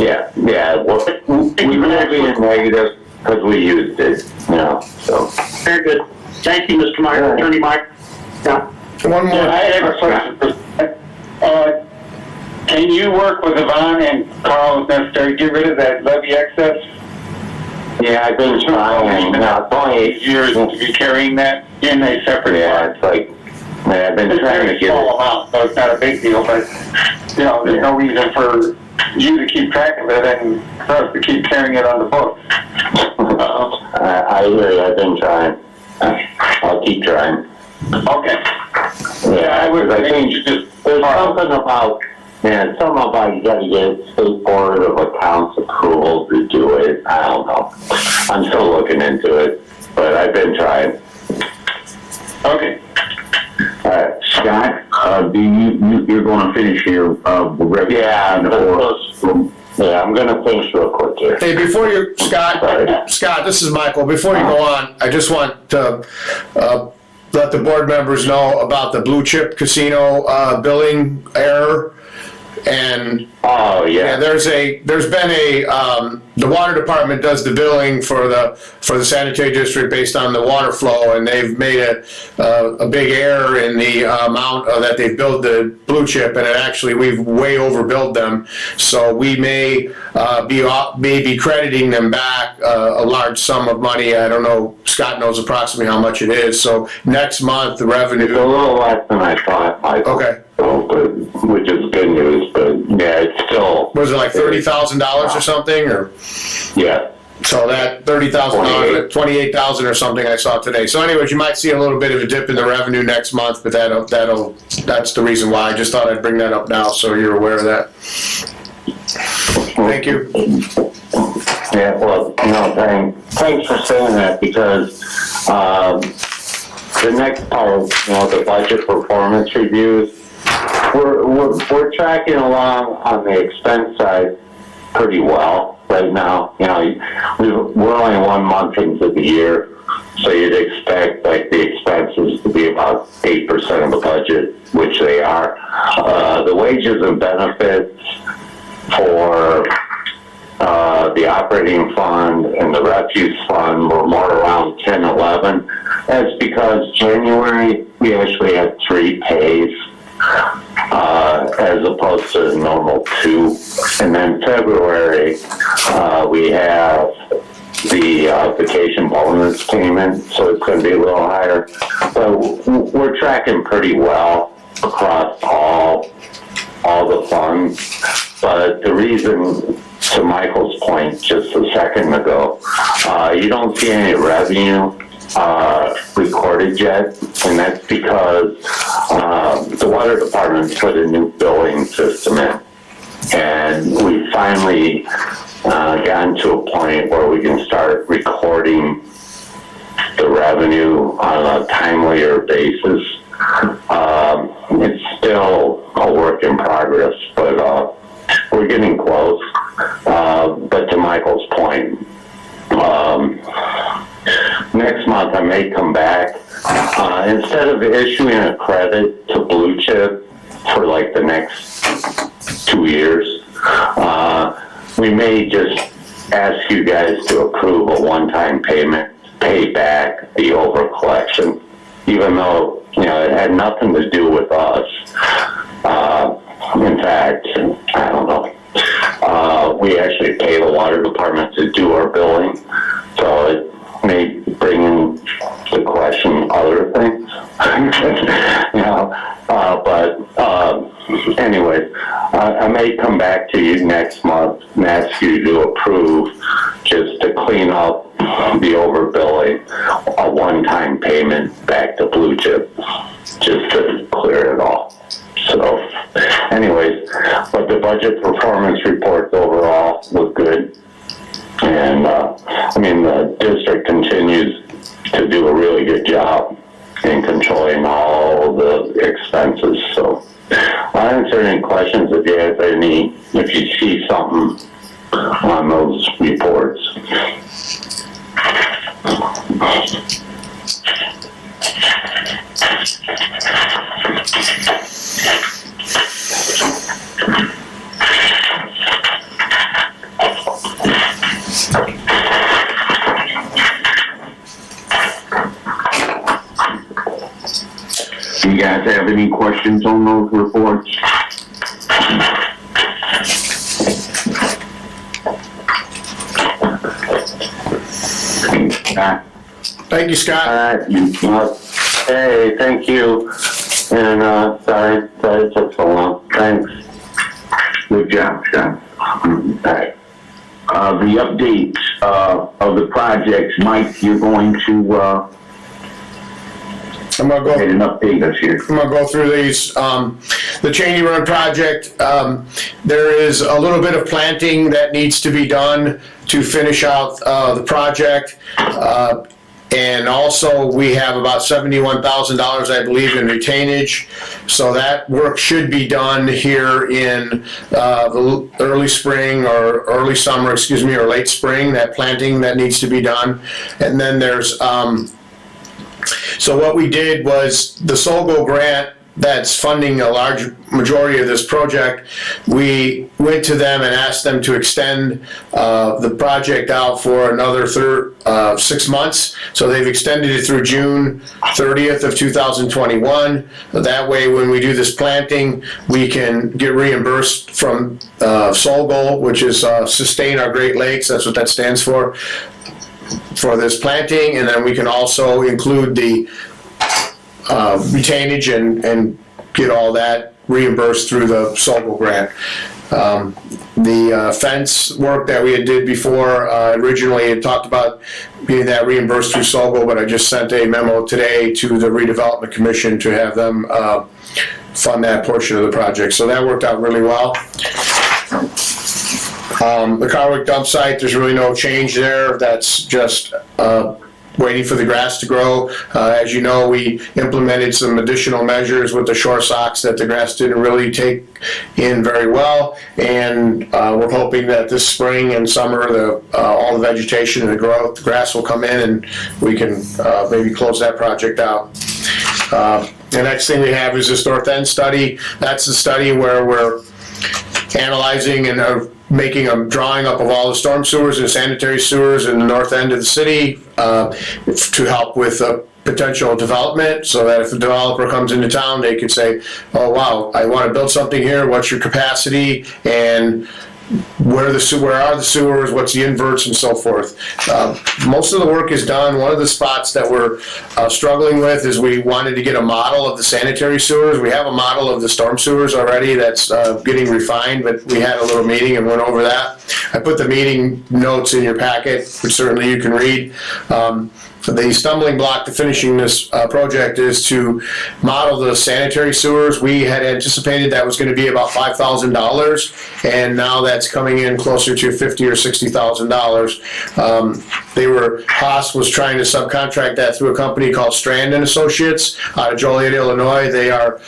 Yeah. Well, we will be in negative because we used it, so. Very good. Thank you, Mr. Meyer, Attorney Meyer. Yeah. One more. Yeah, I have a question. Can you work with Yvonne and Carl if necessary to get rid of that levy excess? Yeah, I've been trying. It's only 8 Years to be carrying that in a separate Yeah, fund. it's like, I've been It's a trying to very get small it. amount, so it's not a big deal, but, you know, there's no reason for you to keep track of it and for us to keep carrying it on the books. I hear you. I've been trying. I'll keep trying. Okay. Yeah, I think think you just, there's something about you gotta get State Board of Accounts approval to do it. I don't know. I'm still looking into it, but I've been trying. okay. All right. Scott, you're going to finish your revenue. Yeah, I'm gonna finish real quick here. Hey, before you, Scott, this is Michael. Before you go on, I just want to let the board members know about the Blue Chip Casino billing error. And Oh, yeah. there's been the water department does the billing for the sanitary district based on the water flow, and they've made a big error in the amount that they've billed the Blue Chip, and we've way overbilled them. So we may be crediting them back a large sum of money. I don't know. Scott knows approximately how much it is. So next month the revenue. It's a little less than I thought, Michael. Okay. Which is good news, but yeah, it's still. Was it like $30,000 or something, or? Yeah. So that $30,000, 28,000 or something I saw today. So anyways, you might see a little bit of a dip in the revenue next month, but that's the reason why. I just thought I'd bring that up now so you're aware of that. Thank you. Yeah, well, thanks for saying that, because the next part, the budget performance reviews, we're tracking along on the expense side pretty well right now. We're only 1 month into the year, so you'd expect the expenses to be about 8% of the budget, which they are. The wages and benefits for the operating fund and the refuse fund were more around 10, 11. That's because January we actually had 3 pays as opposed to the normal 2. And then February we have the vacation bonus payment, so it's going to be a little higher. But we're tracking pretty well across all the funds. But the reason, to Michael's point just a second ago, you don't see any revenue recorded yet, and that's because the water department put a new billing system in, and we finally gotten to a point where we can start recording the revenue on a timelier basis. It's still a work in progress, but we're getting close. But to Michael's point, next month I may come back. Instead of issuing a credit to Blue Chip for the next 2 years, we may just ask you guys to approve a one-time payment, pay back the over collection, even though it had nothing to do with us. In fact, I don't know. We actually pay the water department to do our billing, so it may bring into question other things. But anyways, I may come back to you next month and ask you to approve, just to clean up the overbilling, a one-time payment back to Blue Chip, just to clear it all. So, anyways, but the budget performance reports overall look good. And, the district continues to do a really good job in controlling all the expenses. So, I'll answer any questions if you see something on those reports. You guys have have any questions on those reports? Thank you, Scott. Hey, thank you. And sorry it took so long. Thanks. Good job, Scott. The updates of the projects, Mike, you're going to I'm gonna go. get an update us here. I'm gonna go through these. The Cheney Run project, there is a little bit of planting that needs to be done to finish out the project. And also we have about $71,000, I believe, in retainage. So that work should be done here in the early spring or early summer, excuse me, or late spring, that planting that needs to be done. And then there's, so what we did was the Solgo grant that's funding a large majority of this project, we went to them and asked them to extend the project out for another 6 months. So they've extended it through June 30th of 2021. That way, when we do this planting, we can get reimbursed from Solgo, which is Sustain Our Great Lakes. That's what that stands for this planting. And then we can also include the retainage and get all that reimbursed through the Solgo grant. The fence work that we had did before, originally had talked about getting that reimbursed through Solgo, but I just sent a memo today to the redevelopment commission to have them fund that portion of the project. So that worked out really well. The Carwick dump site, there's really no change there. That's just waiting for the grass to grow. As you know, we implemented some additional measures with the shore socks that the grass didn't really take in very well, and we're hoping that this spring and summer all the vegetation and the grass will come in and we can maybe close that project out. The next thing we have is this North End study. That's the study where we're analyzing and making a drawing up of all the storm sewers and sanitary sewers in the north end of the city to help with potential development, so that if a developer comes into town, they could say, oh wow, I want to build something here, what's your capacity, and where are the sewers, what's the inverts, and so forth. Most of the work is done. One of the spots that we're struggling with is we wanted to get a model of the sanitary sewers. We have a model of the storm sewers already that's getting refined, but we had a little meeting and went over that. I put the meeting notes in your packet, which certainly you can read. The stumbling block to finishing this project is to model the sanitary sewers. We had anticipated that was going to be about $5,000, and now that's coming in closer to $50,000 or $60,000. Haas was trying to subcontract that through a company called Strand and Associates out of Joliet, Illinois. They are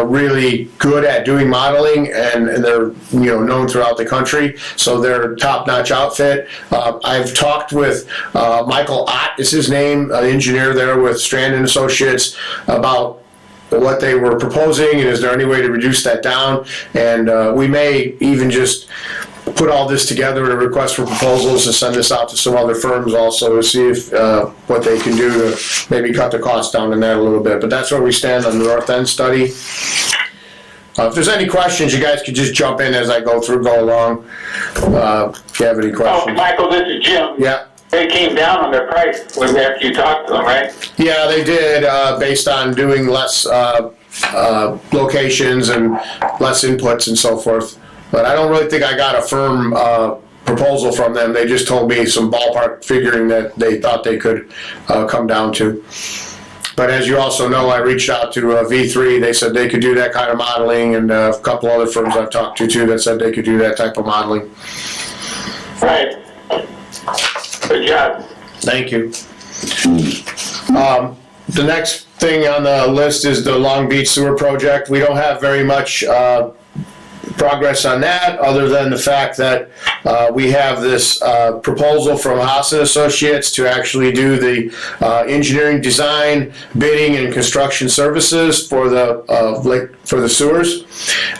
really good at doing modeling, and they're known throughout the country. So they're a top-notch outfit. I've talked with Michael Ott, is his name, an engineer there with Strand and Associates, about what they were proposing and is there any way to reduce that down. And we may even just put all this together in a request for proposals and send this out to some other firms also to see if what they can do to maybe cut the cost down on that a little bit. But that's where we stand on the North End study. If there's any questions, you guys can just jump in as I go along. If you have any questions. Oh, Michael, this is Jim. Yeah. They came down on their price after you talked to them, right? Yeah, they did, based on doing less locations and less inputs and so forth. But I don't really think I got a firm proposal from them. They just told me some ballpark figuring that they thought they could come down to. But as you also know, I reached out to V3. They said they could do that kind of modeling, and a couple other firms I've talked to too that said they could do that type of modeling. Right. Good job. Thank you. The next thing on the list is the Long Beach Sewer Project. We don't have very much progress on that, other than the fact that we have this proposal from Haas and Associates to actually do the engineering design, bidding, and construction services for the sewers.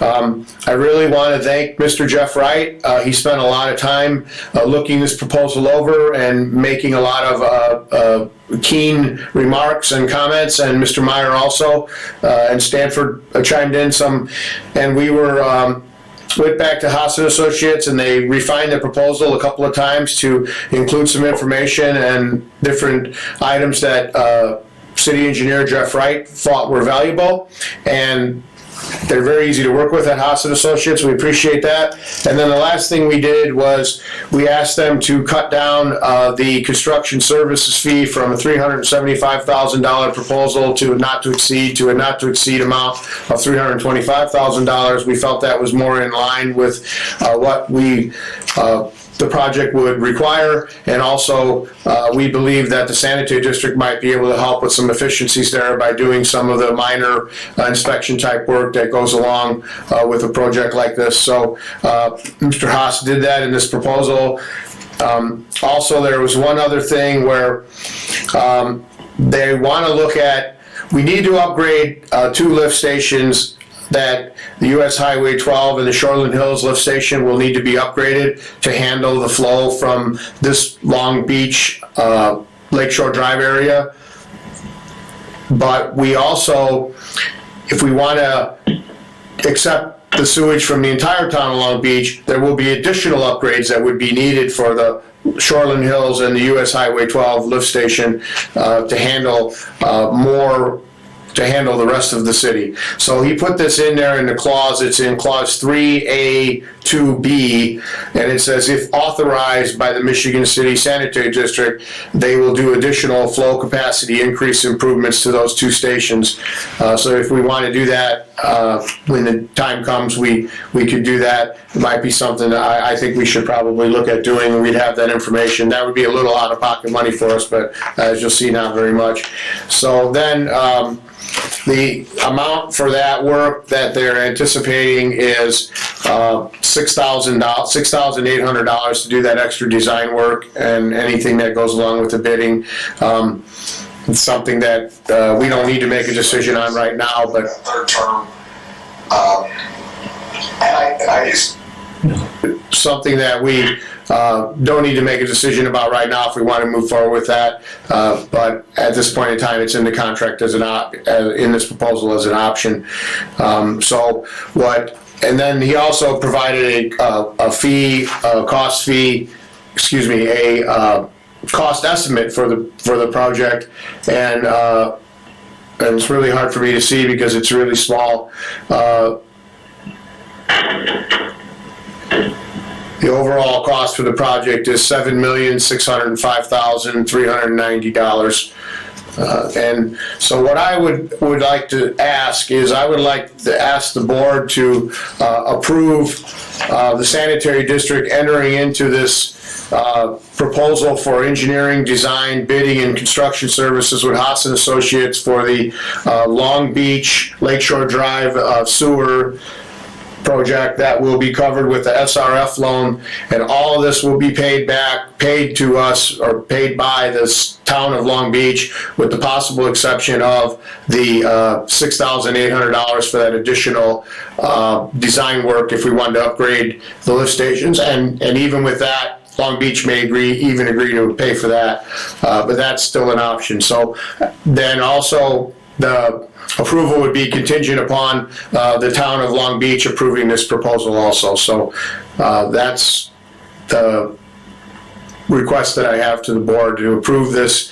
I really want to thank Mr. Jeff Wright. He spent a lot of time looking this proposal over and making a lot of keen remarks and comments, and Mr. Meyer also, and Stanford chimed in some, and we went back to Haas and Associates, and they refined the proposal a couple of times to include some information and different items that City Engineer Jeff Wright thought were valuable, and they're very easy to work with at Haas and Associates. We appreciate that. And then the last thing we did was we asked them to cut down the construction services fee from a $375,000 proposal to a not to exceed amount of $325,000. We felt that was more in line with what the project would require, and also we believe that the sanitary district might be able to help with some efficiencies there by doing some of the minor inspection type work that goes along with a project like this. So Mr. Haas did that in this proposal. Also, there was one other thing where they want to look at, we need to upgrade 2 lift stations that the US Highway 12 and the Shoreland Hills lift station will need to be upgraded to handle the flow from this Long Beach Lakeshore Drive area. But we also, if we want to accept the sewage from the entire town of Long Beach, there will be additional upgrades that would be needed for the Shoreland Hills and the US Highway 12 lift station to handle the rest of the city. So he put this in there in the clause. It's in clause 3A 2B, and it says if authorized by the Michigan City Sanitary District, they will do additional flow capacity increase improvements to those 2 stations. So if we want to do that, when the time comes, we could do that. It might be something that I think we should probably look at doing, and we'd have that information. That would be a little out of pocket money for us, but as you'll see, not very much. So then, the amount for that work that they're anticipating is $6,800 to do that extra design work and anything that goes along with the bidding. It's something that we don't need to make a decision on right now, but third term, something that we don't need to make a decision about right now if we want to move forward with that. But at this point in time, it's in the contract as in this proposal as an option. And then he also provided a cost estimate for the project, and it's really hard for me to see because it's really small. The overall cost for the project is $7,605,390. And so what I would like to ask is, I would like to ask the board to approve the sanitary district entering into this proposal for engineering, design, bidding, and construction services with Haas and Associates for the Long Beach Lakeshore Drive sewer project that will be covered with the SRF loan, and all of this will be paid to us, or paid by this town of Long Beach, with the possible exception of the $6,800 for that additional design work if we wanted to upgrade the lift stations, and even with that, Long Beach may agree to pay for that, but that's still an option. So then also the approval would be contingent upon the town of Long Beach approving this proposal also. So that's the request that I have to the board, to approve this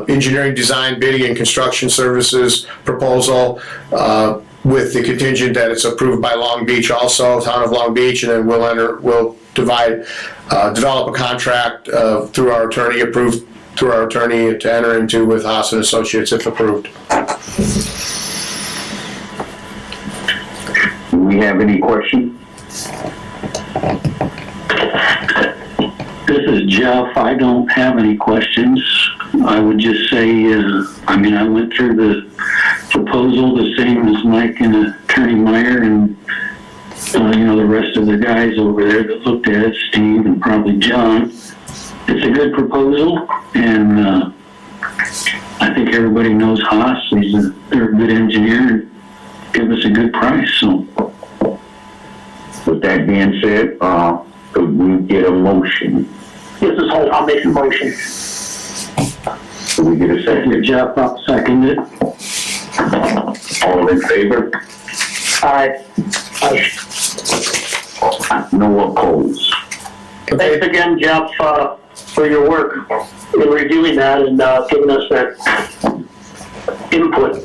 engineering, design, bidding, and construction services proposal with the contingent that it's approved by Long Beach also, town of Long Beach, and then we'll develop a contract through our attorney to enter into with Haas and Associates if approved. Do we have any questions? This is Jeff. I don't have any questions. I would just say, I went through the proposal the same as Mike and Attorney Meyer, and the rest of the guys over there that looked at it, Steve and probably John. It's a good proposal, and I think everybody knows Haas. They're a good engineer and give us a good price. So, With that being said, could we get a motion? This is Holt. I'll make a motion. Could we get a second? Jeff, I'll second it. All in favor? Aye. No opposed. Thanks again, Jeff, for your work in reviewing that and giving us that input.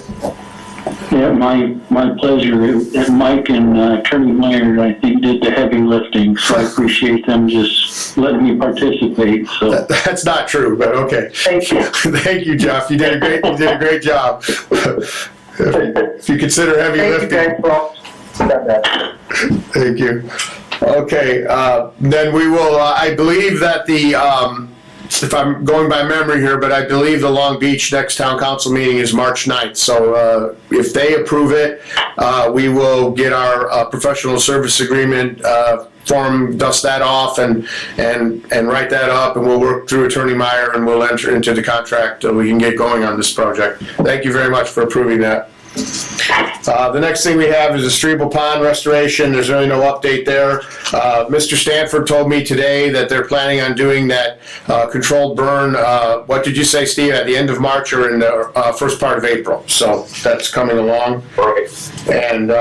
Yeah, my pleasure. And Mike and Attorney Meyer, I think, did the heavy lifting, so I appreciate them just letting me participate. So That's not true, but okay. Thank you. Thank you, Jeff. You did a great job. If you consider heavy lifting. Thank you. Okay, then we will, I believe that if I'm going by memory here, but I believe the Long Beach next town council meeting is March 9th. So if they approve it, we will get our professional service agreement form, dust that off and write that up, and we'll work through Attorney Meyer and we'll enter into the contract so we can get going on this project. Thank you very much for approving that. The next thing we have is a Strebel Pond restoration. There's really no update there. Mr. Stanford told me today that they're planning on doing that controlled burn, what did you say, Steve, at the end of March or in the first part of April? So that's coming along. And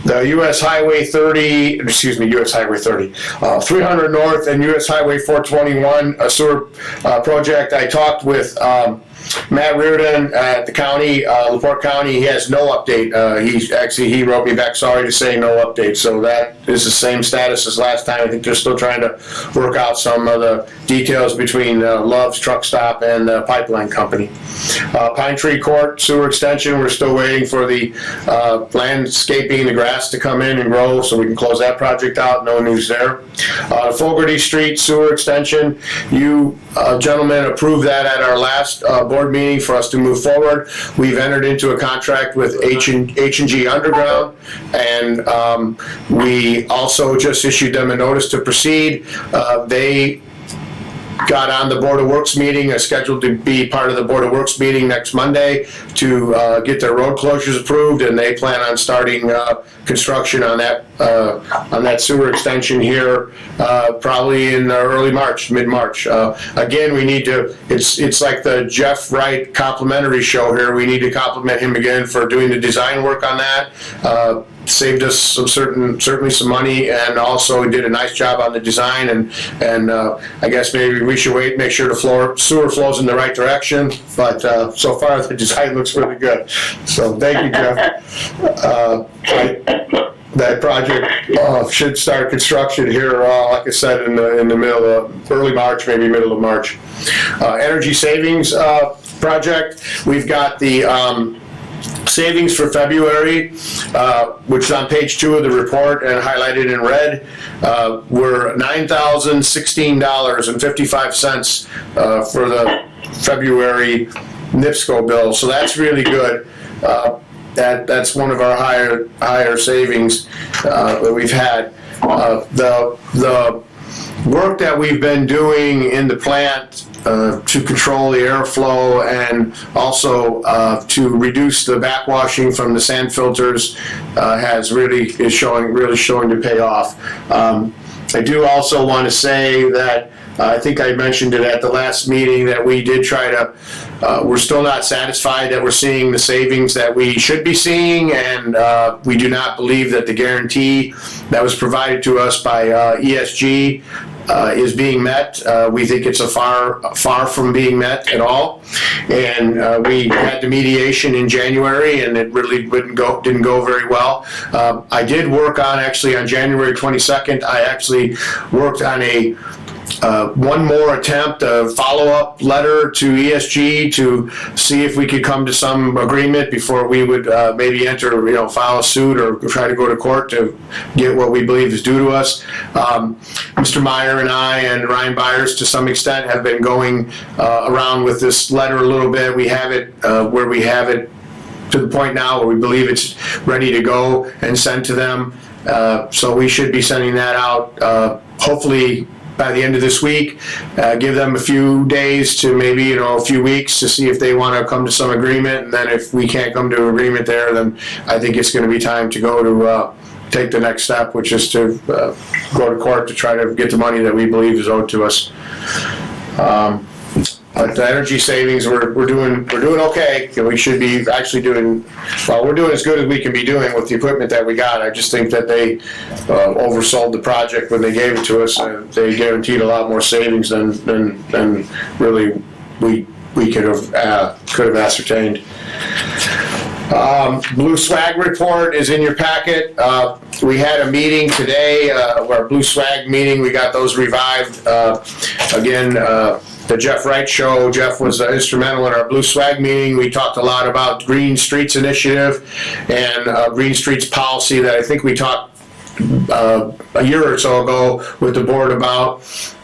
the US Highway 30, 300 North and US Highway 421 sewer project. I talked with Matt Reardon at the county, LaPorte County. He has no update. He wrote me back sorry to say no update. So that is the same status as last time. I think they're still trying to work out some of the details between Love's Truck Stop and the pipeline company. Pine Tree Court sewer extension, we're still waiting for the landscaping, the grass to come in and grow so we can close that project out. No news there. Fogarty Street sewer extension, you gentlemen approved that at our last board meeting for us to move forward. We've entered into a contract with H&G Underground, and we also just issued them a notice to proceed. They got on the Board of Works meeting, scheduled to be part of the Board of Works meeting next Monday to get their road closures approved, and they plan on starting construction on that sewer extension here probably in early March, mid-March. Again, we need to, it's like the Jeff Wright complimentary show here. We need to compliment him again for doing the design work on that. Saved us certainly some money, and also did a nice job on the design, and I guess maybe we should wait, make sure the sewer flows in the right direction, but so far the design looks really good. So thank you, Jeff. That project should start construction here, like I said, in the middle of early March, maybe middle of March. Energy savings project, we've got the savings for February, which is on page 2 of the report and highlighted in red, were $9,016.55 for the February NIPSCO bill. So that's really good. That's one of our higher savings that we've had. The work that we've been doing in the plant to control the airflow and also to reduce the backwashing from the sand filters is showing to pay off. I do also want to say that I think I mentioned it at the last meeting that we did try to, we're still not satisfied that we're seeing the savings that we should be seeing, and we do not believe that the guarantee that was provided to us by ESG is being met. We think it's far from being met at all. And we had the mediation in January, and it really didn't go very well. I did work on January 22nd, I actually worked on one more attempt, a follow-up letter to ESG to see if we could come to some agreement before we would maybe file a suit or try to go to court to get what we believe is due to us. Mr. Meyer and I and Ryan Byers, to some extent, have been going around with this letter a little bit. We have it where we have it to the point now where we believe it's ready to go and sent to them. So we should be sending that out, hopefully by the end of this week. Give them a few days to maybe, a few weeks to see if they want to come to some agreement. And then if we can't come to an agreement there, then I think it's going to be time to go to take the next step, which is to go to court to try to get the money that we believe is owed to us. But the energy savings, we're doing okay. We should be actually doing, well, we're doing as good as we can be doing with the equipment that we got. I just think that they oversold the project when they gave it to us. They guaranteed a lot more savings than really we could have ascertained. Blue Swag report is in your packet. We had a meeting today, our Blue Swag meeting. We got those revived again. The Jeff Wright Show. Jeff was instrumental in our Blue Swag meeting. We talked a lot about Green Streets Initiative and Green Streets policy that I think we talked a year or so ago with the board about.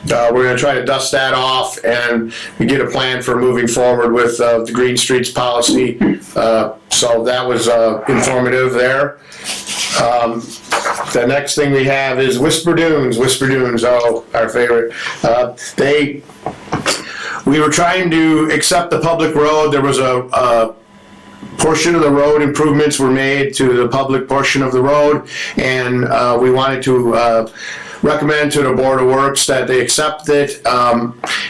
We're going to try to dust that off and we get a plan for moving forward with the Green Streets policy. So that was informative there. The next thing we have is Whisper Dunes, oh, our favorite. We were trying to accept the public road. There was a portion of the road improvements were made to the public portion of the road, and we wanted to recommend to the Board of Works that they accept it.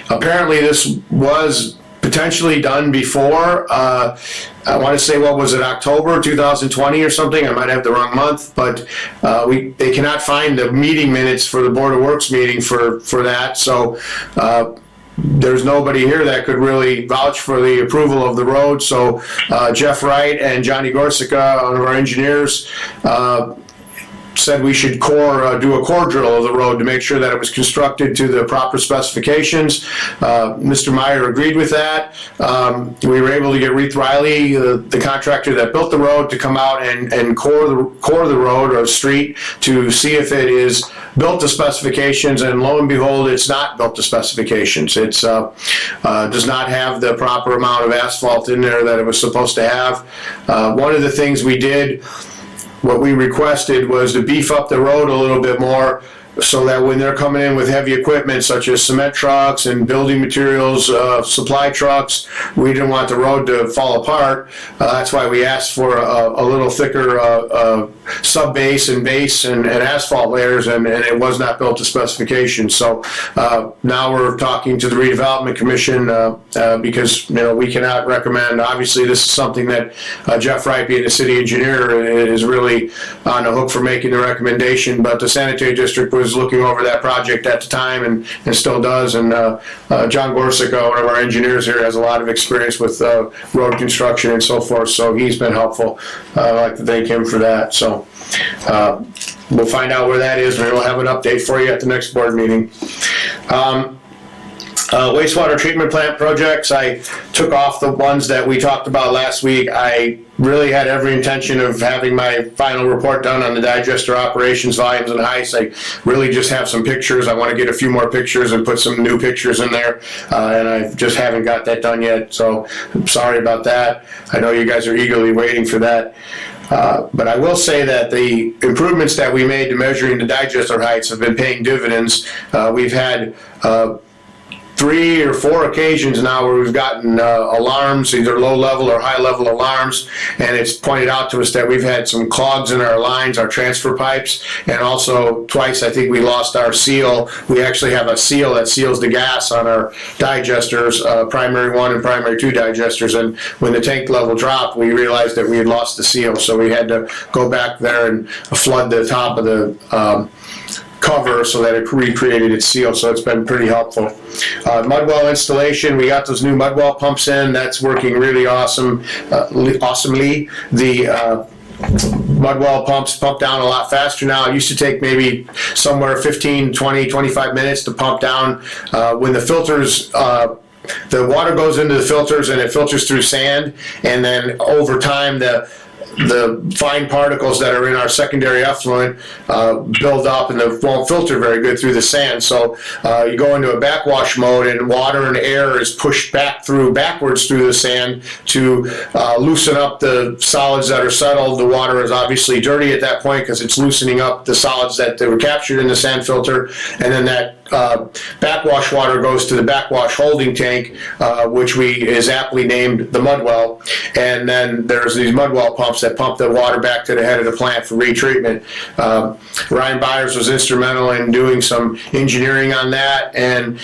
Apparently this was potentially done before. I want to say, what was it, October 2020 or something? I might have the wrong month, but they cannot find the meeting minutes for the Board of Works meeting for that. So there's nobody here that could really vouch for the approval of the road. So Jeff Wright and Johnny Gorsica, one of our engineers, said we should do a core drill of the road to make sure that it was constructed to the proper specifications. Mr. Meyer agreed with that. We were able to get Reith Riley, the contractor that built the road, to come out and core the road or street to see if it is built to specifications, and lo and behold, it's not built to specifications. It does not have the proper amount of asphalt in there that it was supposed to have. One of the things we did, what we requested, was to beef up the road a little bit more so that when they're coming in with heavy equipment such as cement trucks and building materials, supply trucks, we didn't want the road to fall apart. That's why we asked for a little thicker sub-base and base and asphalt layers, and it was not built to specifications. So now we're talking to the Redevelopment Commission because we cannot recommend. Obviously, this is something that Jeff Wright, being the city engineer, is really on the hook for making the recommendation, but the sanitary district was looking over that project at the time and still does. And John Gorsica, one of our engineers here, has a lot of experience with road construction and so forth, so he's been helpful. I'd like to thank him for that. So we'll find out where that is, and we'll have an update for you at the next board meeting. Wastewater treatment plant projects, I took off the ones that we talked about last week. I really had every intention of having my final report done on the digester operations, volumes, and heights. I really just have some pictures. I want to get a few more pictures and put some new pictures in there, and I just haven't got that done yet, so I'm sorry about that. I know you guys are eagerly waiting for that. But I will say that the improvements that we made to measuring the digester heights have been paying dividends. We've had 3 or 4 occasions now where we've gotten alarms, either low-level or high-level alarms, and it's pointed out to us that we've had some clogs in our lines, our transfer pipes, and also twice I think we lost our seal. We actually have a seal that seals the gas on our digesters, primary 1 and primary 2 digesters, and when the tank level dropped, we realized that we had lost the seal, so we had to go back there and flood the top of the cover so that it recreated its seal, so it's been pretty helpful. Mud well installation, we got those new mud well pumps in. That's working really awesomely. The mud well pumps pump down a lot faster now. It used to take maybe somewhere 15, 20, 25 minutes to pump down. When the filters, the water goes into the filters and it filters through sand, and then over time the the fine particles that are in our secondary effluent build up and they won't filter very good through the sand. So you go into a backwash mode and water and air is pushed backwards through the sand to loosen up the solids that are settled. The water is obviously dirty at that point because it's loosening up the solids that were captured in the sand filter, and then that backwash water goes to the backwash holding tank, which is aptly named the mud well, and then there's these mud well pumps that pump the water back to the head of the plant for retreatment. Ryan Byers was instrumental in doing some engineering on that, and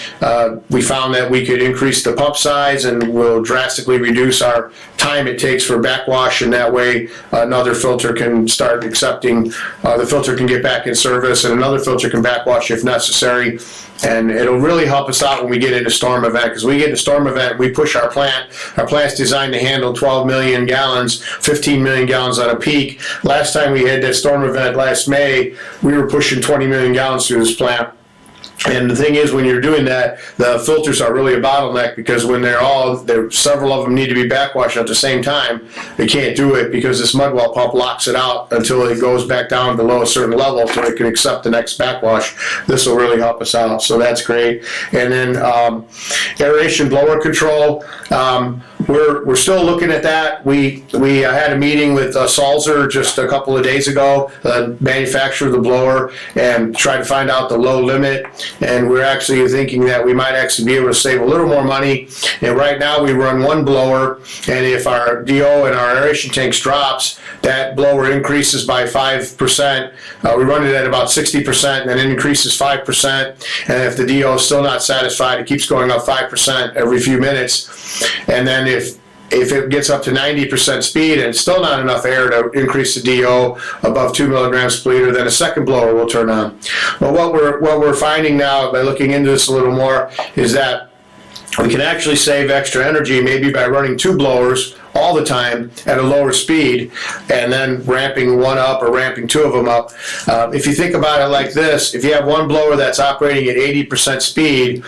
we found that we could increase the pump size and will drastically reduce our time it takes for backwash, and that way another filter can start accepting, the filter can get back in service and another filter can backwash if necessary. And it'll really help us out when we get into storm event, because we get into storm event, we push our plant. Our plant's designed to handle 12 million gallons, 15 million gallons on a peak. Last time we had that storm event last May, we were pushing 20 million gallons through this plant. And the thing is, when you're doing that, the filters are really a bottleneck, because when several of them need to be backwashed at the same time, they can't do it because this mud well pump locks it out until it goes back down below a certain level so it can accept the next backwash. This will really help us out, so that's great. And then aeration blower control. We're still looking at that. We had a meeting with Salzer just a couple of days ago, the manufacturer of the blower, and tried to find out the low limit. And we're actually thinking that we might actually be able to save a little more money. And right now we run one blower, and if our DO and our aeration tanks drops, that blower increases by 5%. We run it at about 60%, and then it increases 5%. And if the DO is still not satisfied, it keeps going up 5% every few minutes. And then if it gets up to 90% speed and it's still not enough air to increase the DO above 2 milligrams per liter, then a second blower will turn on. But what we're finding now by looking into this a little more is that we can actually save extra energy maybe by running two blowers all the time at a lower speed and then ramping one up or ramping two of them up. If you think about it like this, if you have one blower that's operating at 80% speed,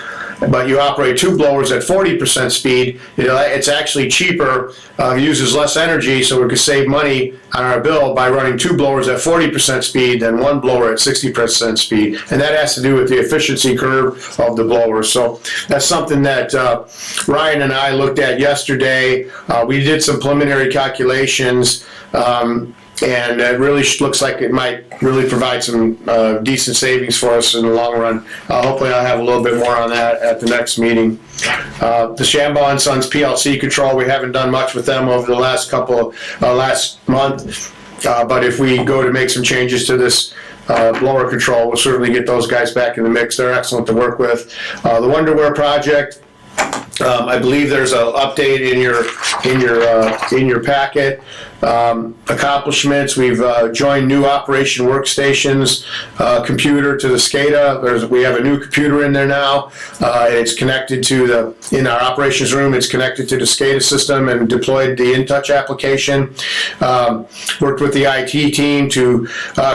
but you operate two blowers at 40% speed, it's actually cheaper, uses less energy, so we can save money on our bill by running two blowers at 40% speed than one blower at 60% speed. And that has to do with the efficiency curve of the blower. So that's something that Ryan and I looked at yesterday. We did some preliminary calculations, and it really looks like it might really provide some decent savings for us in the long run. Hopefully I'll have a little bit more on that at the next meeting. The Shambaugh & Sons PLC control, we haven't done much with them over the last month, but if we go to make some changes to this blower control, we'll certainly get those guys back in the mix. They're excellent to work with. The Wonderware project, I believe there's an update in your packet. Accomplishments, we've joined new operation workstations, computer to the SCADA. We have a new computer in there now. It's connected to in our operations room, it's connected to the SCADA system and deployed the InTouch application. Worked with the IT team to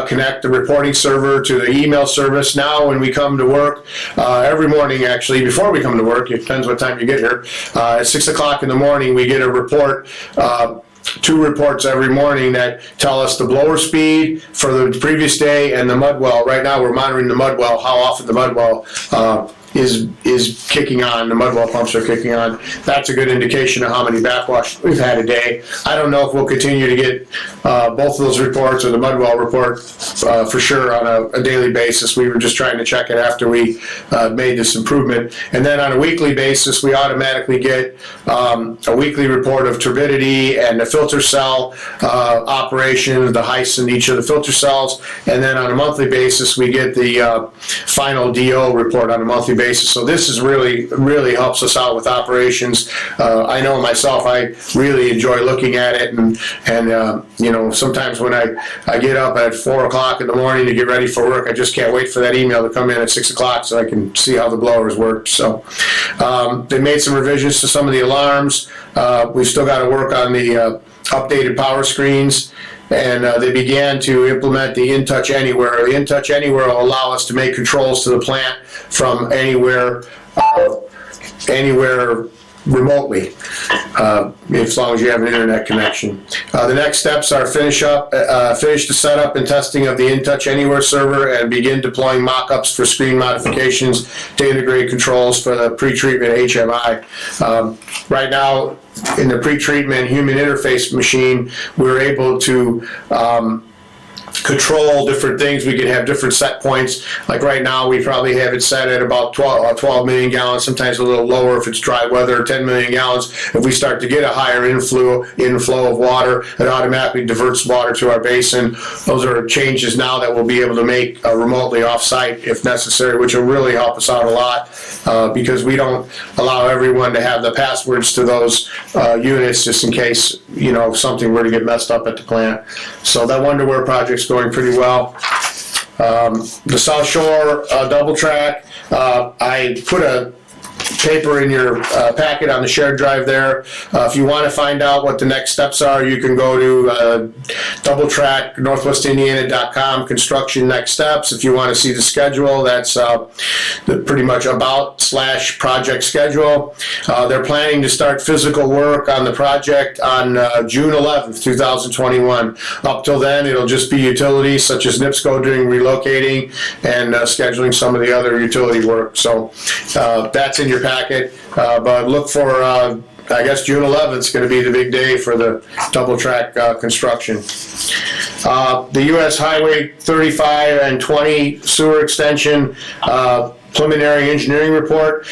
connect the reporting server to the email service. Now when we come to work, every morning actually, before we come to work, it depends what time you get here, at 6 o'clock in the morning we get a report, two reports every morning that tell us the blower speed for the previous day and the mud well. Right now we're monitoring the mud well, how often the mud well is kicking on, the mud well pumps are kicking on. That's a good indication of how many backwash we've had a day. I don't know if we'll continue to get both of those reports or the mud well report for sure on a daily basis. We were just trying to check it after we made this improvement. And then on a weekly basis, we automatically get a weekly report of turbidity and the filter cell operation, the heights in each of the filter cells. And then on a monthly basis, we get the final DO report on a monthly basis. So this is really helps us out with operations. I know myself, I really enjoy looking at it, and sometimes when I get up at 4 o'clock in the morning to get ready for work, I just can't wait for that email to come in at 6 o'clock so I can see how the blowers work. So they made some revisions to some of the alarms. We've still got to work on the updated power screens. And they began to implement the InTouch Anywhere. The InTouch Anywhere will allow us to make controls to the plant from anywhere remotely, as long as you have an internet connection. The next steps are finish the setup and testing of the InTouch Anywhere server and begin deploying mock-ups for screen modifications to integrate controls for the pre-treatment HMI. Right now, in the pre-treatment human interface machine, we're able to control different things. We can have different set points. Like right now, we probably have it set at about 12 million gallons, sometimes a little lower if it's dry weather, 10 million gallons. If we start to get a higher inflow of water, it automatically diverts water to our basin. Those are changes now that we'll be able to make remotely off-site if necessary, which will really help us out a lot because we don't allow everyone to have the passwords to those units just in case, you know, something were to get messed up at the plant. So that Wonderware project's going pretty well. The South Shore double track, I put a paper in your packet on the shared drive there. If you want to find out what the next steps are, you can go to doubletrack.northwestindiana.com, construction next steps. If you want to see the schedule, that's pretty much about/project schedule. They're planning to start physical work on the project on June 11th, 2021. Up till then, it'll just be utilities such as NIPSCO doing relocating and scheduling some of the other utility work. So that's in your packet, but look for, I guess June 11th is going to be the big day for the double track construction. The US Highway 35 and 20 sewer extension preliminary engineering report.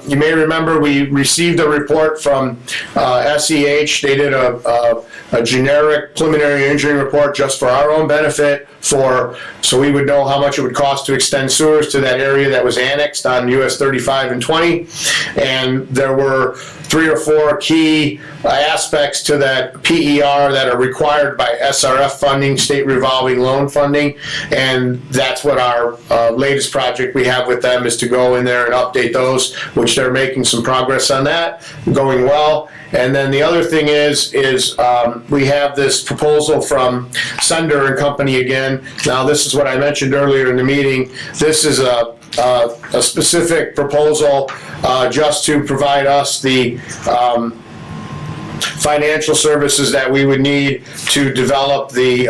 You may remember we received a report from SEH. They did a generic preliminary engineering report just for our own benefit so we would know how much it would cost to extend sewers to that area that was annexed on US 35 and 20. And there were 3 or 4 key aspects to that PER that are required by SRF funding, state revolving loan funding, and that's what our latest project we have with them is to go in there and update those, which they're making some progress on that, going well. And then the other thing is we have this proposal from Sender and Company again. Now this is what I mentioned earlier in the meeting. This is a specific proposal just to provide us the financial services that we would need to develop the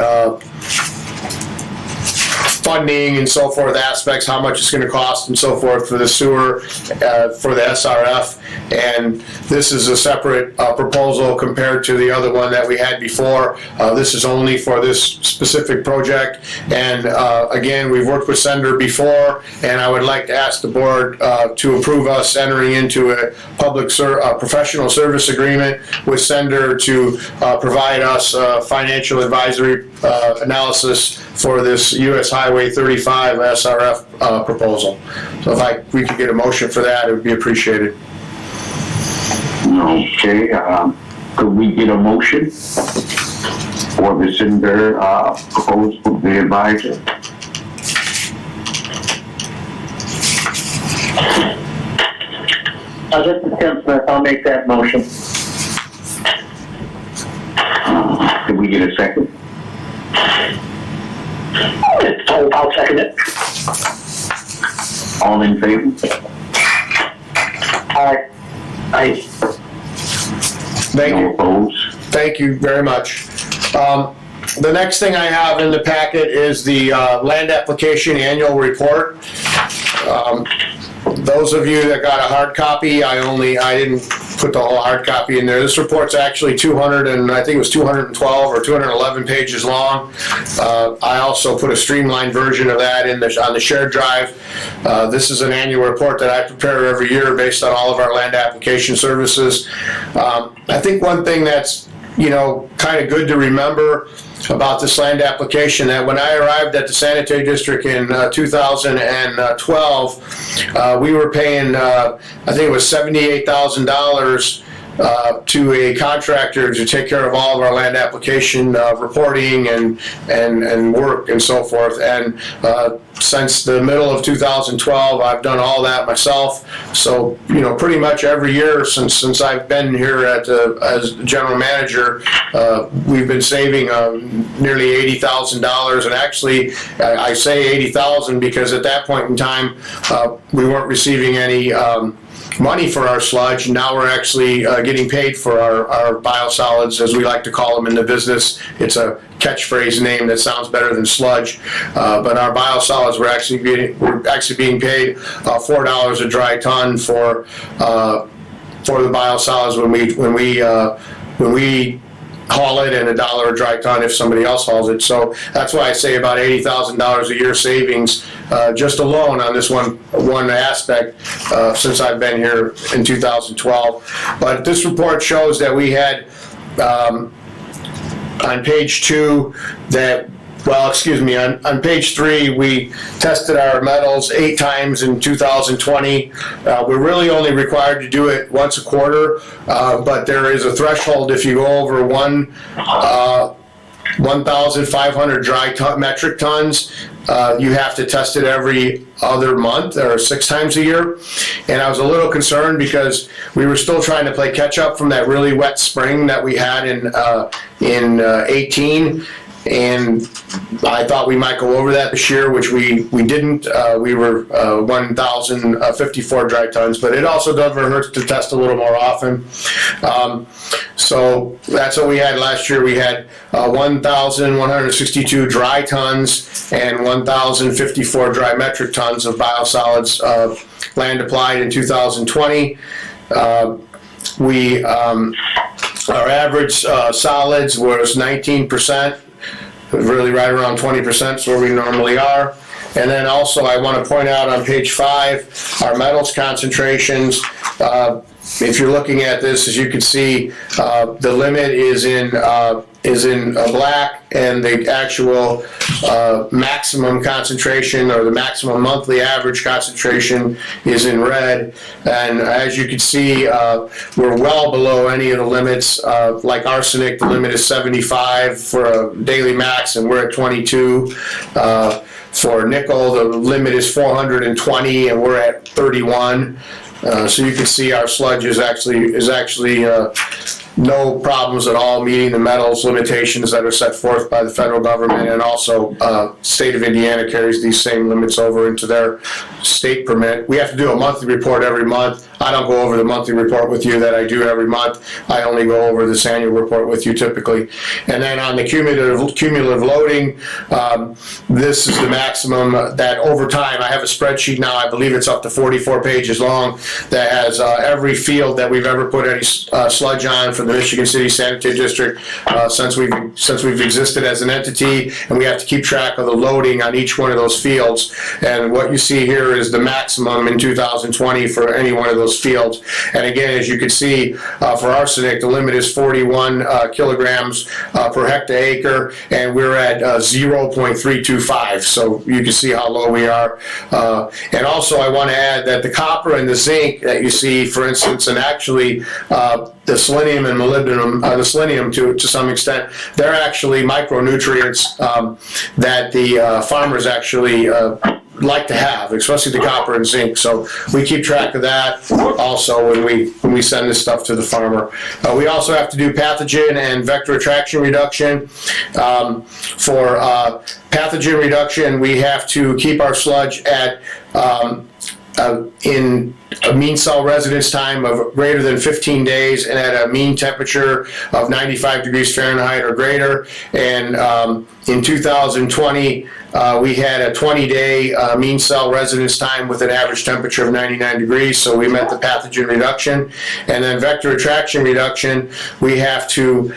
funding and so forth aspects, how much it's going to cost and so forth for the sewer, for the SRF. And this is a separate proposal compared to the other one that we had before. This is only for this specific project. And again, we've worked with Sender before, and I would like to ask the board to approve us entering into a professional service agreement with Sender to provide us financial advisory analysis for this US Highway 35 SRF proposal. So if we could get a motion for that, it would be appreciated. Okay, could we get a motion for the Sender proposal, the advisor? This is Tim Smith. I'll make that motion. Could we get a second? I'll second it. All in favor? Aye. Thank you. No opposed? Thank you very much. The next thing I have in the packet is the land application annual report. Those of you that got a hard copy, I didn't put the whole hard copy in there. This report's actually 212 or 211 pages long. I also put a streamlined version of that on the shared drive. This is an annual report that I prepare every year based on all of our land application services. I think one thing that's kind of good to remember about this land application, that when I arrived at the sanitary district in 2012, we were paying, I think it was $78,000 to a contractor to take care of all of our land application reporting and work and so forth. And since the middle of 2012. I've done all that myself. So, pretty much every year since I've been here as general manager, we've been saving nearly $80,000. And actually, I say $80,000 because at that point in time, we weren't receiving any money for our sludge. Now we're actually getting paid for our biosolids, as we like to call them in the business. It's a catchphrase name that sounds better than sludge, but our biosolids we're actually being paid $4 a dry ton for the biosolids when we haul it, and $1 a dry ton if somebody else hauls it. So that's why I say about $80,000 a year savings just alone on this one aspect since I've been here in 2012. But this report shows that we had on page 2 on page 3, we tested our metals 8 times in 2020. We're really only required to do it once a quarter, but there is a threshold if you go over 1,500 metric tons. You have to test it every other month or 6 times a year. And I was a little concerned because we were still trying to play catch up from that really wet spring that we had in 18. And I thought we might go over that this year, which we didn't. We were 1,054 dry tons, but it also doesn't hurt to test a little more often. So that's what we had last year. We had 1,162 dry tons and 1,054 dry metric tons of biosolids land applied in 2020. Our average solids was 19%. Really right around 20% is where we normally are. And then also I want to point out on page 5, our metals concentrations. If you're looking at this, as you can see, the limit is in black, and the actual maximum concentration, or the maximum monthly average concentration, is in red. And as you can see, we're well below any of the limits. Like arsenic, the limit is 75 for a daily max, and we're at 22. For nickel, the limit is 420, and we're at 31. So you can see our sludge is actually no problems at all meeting the metals limitations that are set forth by the federal government, and also state of Indiana carries these same limits over into their state permit. We have to do a monthly report every month. I don't go over the monthly report with you that I do every month. I only go over this annual report with you typically. And then on the cumulative loading, this is the maximum that over time, I have a spreadsheet now, I believe it's up to 44 pages long, that has every field that we've ever put any sludge on for the Michigan City Sanitary District since we've existed as an entity, and we have to keep track of the loading on each one of those fields. And what you see here is the maximum in 2020 for any one of those fields. And again, as you can see, for arsenic, the limit is 41 kilograms per hectare, and we're at 0.325. So you can see how low we are. And also, I want to add that the copper and the zinc that you see, for instance, and actually the selenium and molybdenum, the selenium to some extent, they're actually micronutrients that the farmers actually like to have, especially the copper and zinc. So we keep track of that also when we send this stuff to the farmer. We also have to do pathogen and vector attraction reduction. For pathogen reduction, we have to keep our sludge at in a mean cell residence time of greater than 15 days and at a mean temperature of 95 degrees Fahrenheit or greater. And in 2020, we had a 20-day mean cell residence time with an average temperature of 99 degrees, so we met the pathogen reduction. And then vector attraction reduction, we have to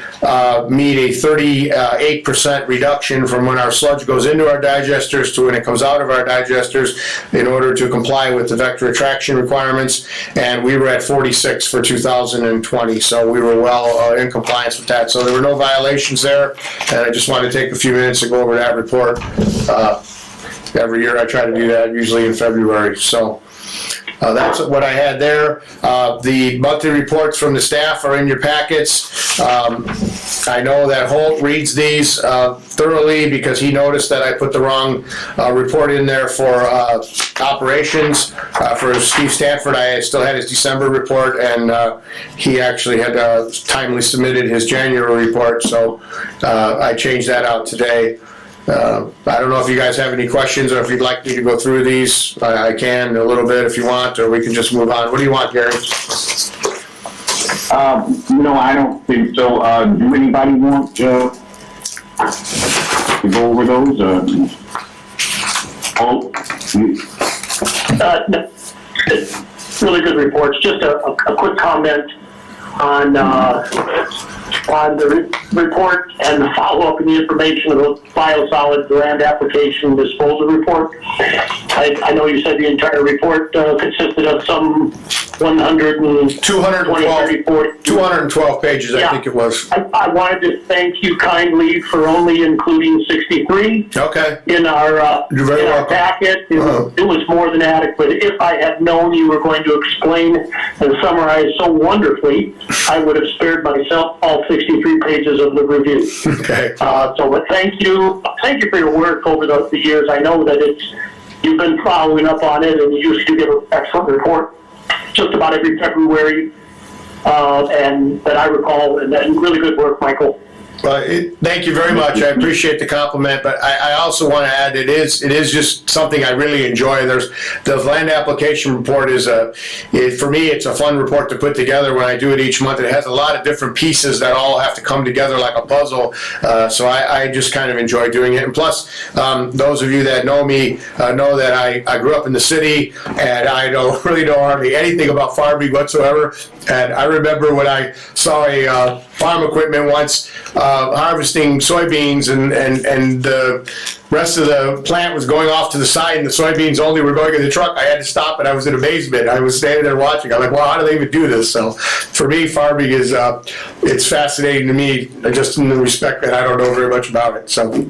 meet a 38% reduction from when our sludge goes into our digesters to when it comes out of our digesters in order to comply with the vector attraction requirements. And we were at 46 for 2020, so we were well in compliance with that. So there were no violations there, and I just wanted to take a few minutes to go over that report. Every year I try to do that, usually in February. So that's what I had there. The monthly reports from the staff are in your packets. I know that Holt reads these thoroughly because he noticed that I put the wrong report in there for operations. For Steve Stanford, I still had his December report, and he actually had timely submitted his January report, so I changed that out today. I don't know if you guys have any questions or if you'd like me to go through these. I can a little bit if you want, or we can just move on. What do you want, Gary? No, I don't think so. Do anybody want to go over those? No. Really good reports. Just a quick comment on the report and the follow-up and the information of the biosolids land application disposal report. I know you said the entire report consisted of some 212 pages, I think it was. I wanted to thank you kindly for only including 63 in our packet. It was more than adequate. If I had known you were going to explain and summarize so wonderfully, I would have spared myself all 63 pages of the review. But thank you for your work over the years. I know that you've been following up on it, and you used to give an excellent report just about every February, and that I recall, and really good work, Michael. Thank you very much. I appreciate the compliment, but I also want to add it is just something I really enjoy. The land application report for me, it's a fun report to put together when I do it each month. It has a lot of different pieces that all have to come together like a puzzle, so I just kind of enjoy doing it. And plus, those of you that know me know that I grew up in the city, and I really don't hardly anything about farming whatsoever. And I remember when I saw a farm equipment once harvesting soybeans, and the rest of the plant was going off to the side, and the soybeans only were going in the truck. I had to stop, and I was in amazement. I was standing there watching. I'm like, wow, how do they even do this? So for me, farming is it's fascinating to me, just in the respect that I don't know very much about it. So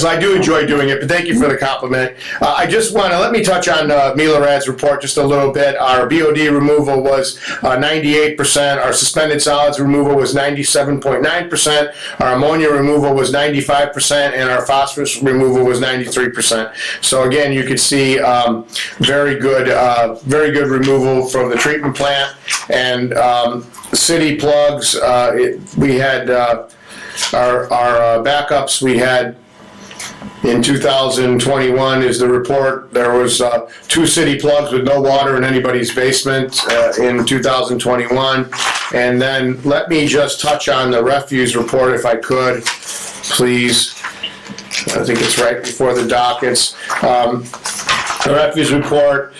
I do enjoy doing it, but thank you for the compliment. I just want to let me touch on Milarad's report just a little bit. Our BOD removal was 98%. Our suspended solids removal was 97.9%. Our ammonia removal was 95%, and our phosphorus removal was 93%. So again, you can see very good removal from the treatment plant. And city plugs, we had our backups we had in 2021 is the report. There was 2 city plugs with no water in anybody's basement in 2021. And then let me just touch on the refuse report if I could, please. I think it's right before the dockets. The refuse report,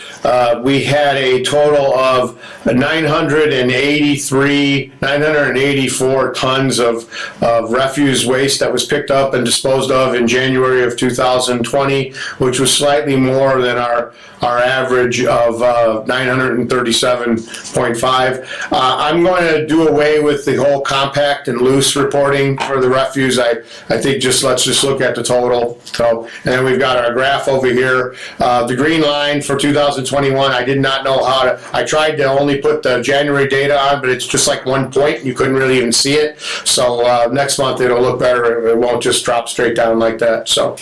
we had a total of 984 tons of refuse waste that was picked up and disposed of in January of 2020, which was slightly more than our average of 937.5. I'm going to do away with the whole compact and loose reporting for the refuse. I think let's just look at the total. So, and then we've got our graph over here. The green line for 2021, I did not know how to, I tried to only put the January data on, but it's just like 1 point. You couldn't really even see it. So next month it'll look better. It won't just drop straight down like that. So, all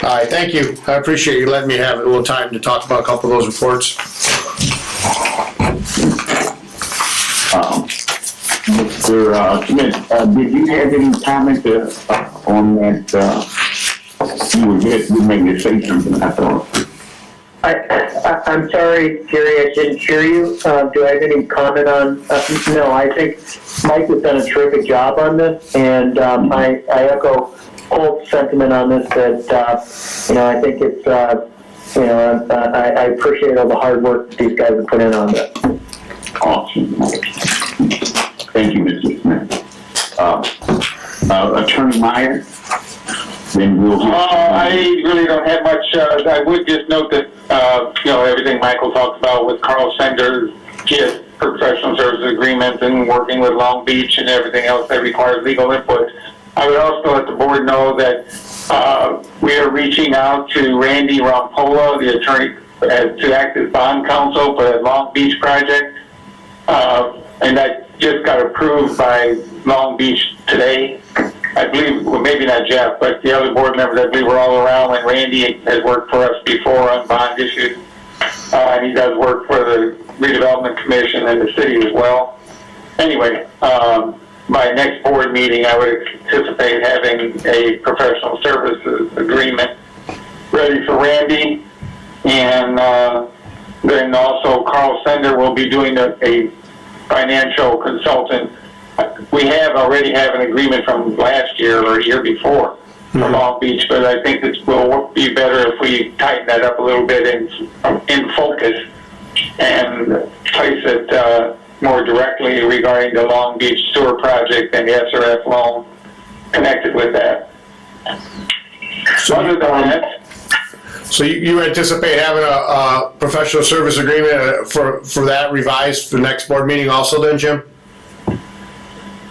right, thank you. I appreciate you letting me have a little time to talk about a couple of those reports. Mr. Smith, did you have any comment on that? You were making me say something, I thought. I'm sorry, Gary, I didn't hear you. Do I have any comment on? No, I think Mike has done a terrific job on this, and I echo Holt's sentiment on this. That I think it's I appreciate all the hard work that these guys have put in on this. Awesome. Thank you, Mr. Smith. Attorney Meyer. Then we'll I really don't have much. I would just note that everything Michael talked about with Carl Sender's professional services agreement and working with Long Beach and everything else that requires legal input. I would also let the board know that we are reaching out to Randy Rampola, the attorney, to act as bond counsel for the Long Beach project. And that just got approved by Long Beach today. I believe, well, maybe not Jeff, but the other board members, I believe, were all around when Randy has worked for us before on bond issues. And he does work for the Redevelopment Commission and the city as well. Anyway, by next board meeting, I would anticipate having a professional services agreement ready for Randy. And then also Carl Sender will be doing a financial consultant. We already have an agreement from last year or a year before for Long Beach, but I think it will be better if we tighten that up a little bit in focus and place it more directly regarding the Long Beach sewer project and the SRF loan connected with that. So other than that, so you anticipate having a professional service agreement for that revised for the next board meeting also then, Jim?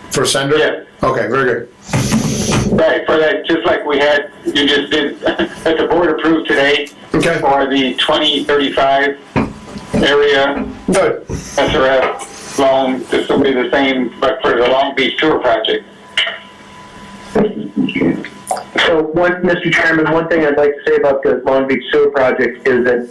For Sender? Yeah. Okay, very good. right, for that, just like we had, you just did, that the board approved today Okay. for the 2035 area Good. SRF loan. This will be the same, but for the Long Beach Tour project. So, Mr. Chairman, one thing I'd like to say about the Long Beach Sewer project is that,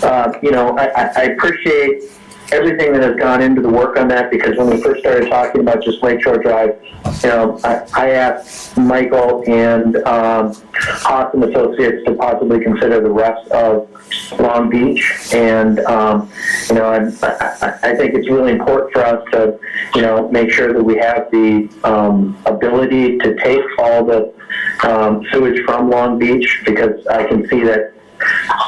I appreciate everything that has gone into the work on that, because when we first started talking about just Lakeshore Drive, I asked Michael and Haas and Associates to possibly consider the rest of Long Beach, and I think it's really important for us to, make sure that we have the ability to take all the sewage from Long Beach, because I can see that,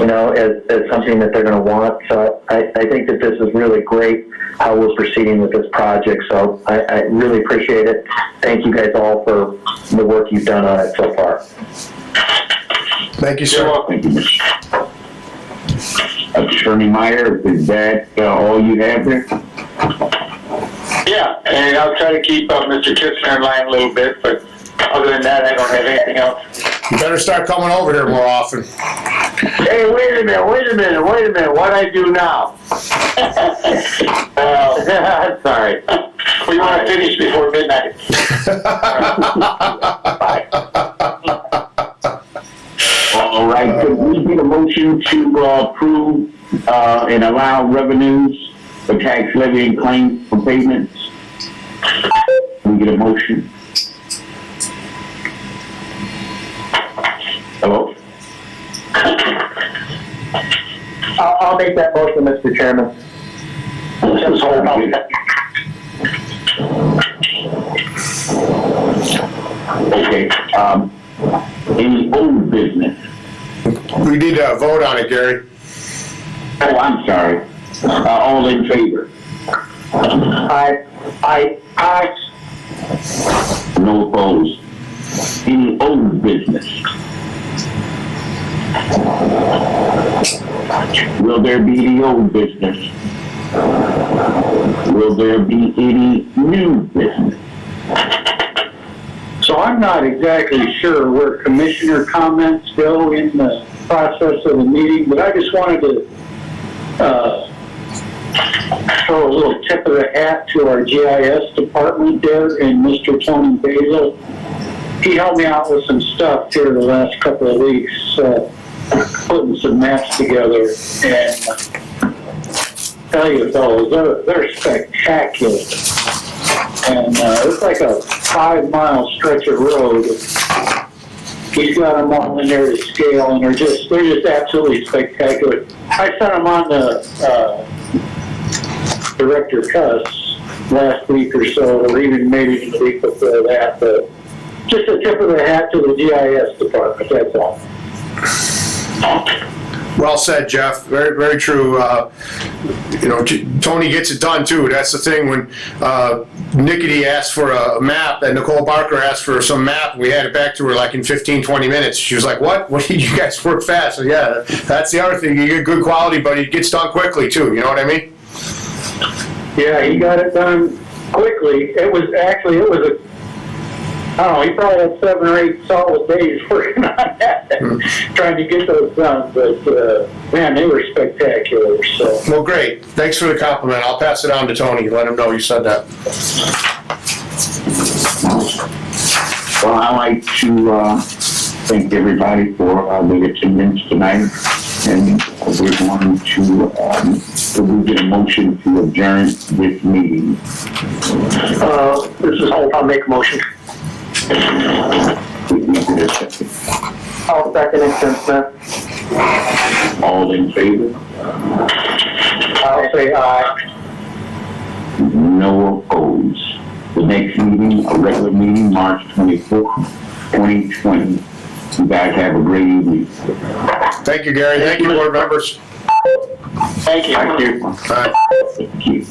as something that they're going to want. So I think that this is really great how we're proceeding with this project. So I really appreciate it. Thank you guys all for the work you've done on it so far. Thank you, sir. You're welcome. Attorney Meyer, is that all you have there? Yeah, and I'll try to keep Mr. Kistner in line a little bit, but other than that, I don't have anything else. You better start coming over here more often. Hey, wait a minute, what'd I do now? I'm sorry. We want to finish before midnight. All right, could we get a motion to approve and allow revenues for tax levy and claims for payments? Can we get a motion? Hello? I'll make that motion, Mr. Chairman. Just hold on. Okay, any old business? We need to vote on it, Gary. Oh, I'm sorry. All in favor? Aye. No opposed. Any old business? Will there be the old business? Will there be any new business? So I'm not exactly sure where commissioner comments go in the process of the meeting, but I just wanted to throw a little tip of the hat to our GIS department there and Mr. Tony Basil. He helped me out with some stuff here the last couple of weeks, putting some maps together, and tell you fellows, they're spectacular. And it's like a 5-mile stretch of road. He's got them all in there to scale, and they're just absolutely spectacular. I sent them on to Director Cuss last week or so, or even maybe the week before that. But just a tip of the hat to the GIS department. That's all. Well said, Jeff. Very, very true. Tony gets it done too. That's the thing. When Nickety asked for a map, and Nicole Barker asked for some map, we had it back to her like in 15, 20 minutes. She was like, what? What did you guys work fast? So yeah, that's the other thing. You get good quality, but it gets done quickly too. You know what I mean? Yeah, he got it done quickly. It was a I don't know, he probably had 7 or 8 solid days working on that, trying to get those done, but, man, they were spectacular, so. Well, great. Thanks for the compliment. I'll pass it on to Tony. Let him know you said that. Well, I'd like to thank everybody for the attendance tonight, and we're going to we'll get a motion to adjourn this meeting. This is Holt, I'll make a motion. I'll second it, Tim Smith. All in favor? I'll say aye. No opposed. The next meeting, a regular meeting, March 24th, 2020. You guys have a great evening. Thank you, Gary. Thank you, board members. Thank you. All right. Thank you.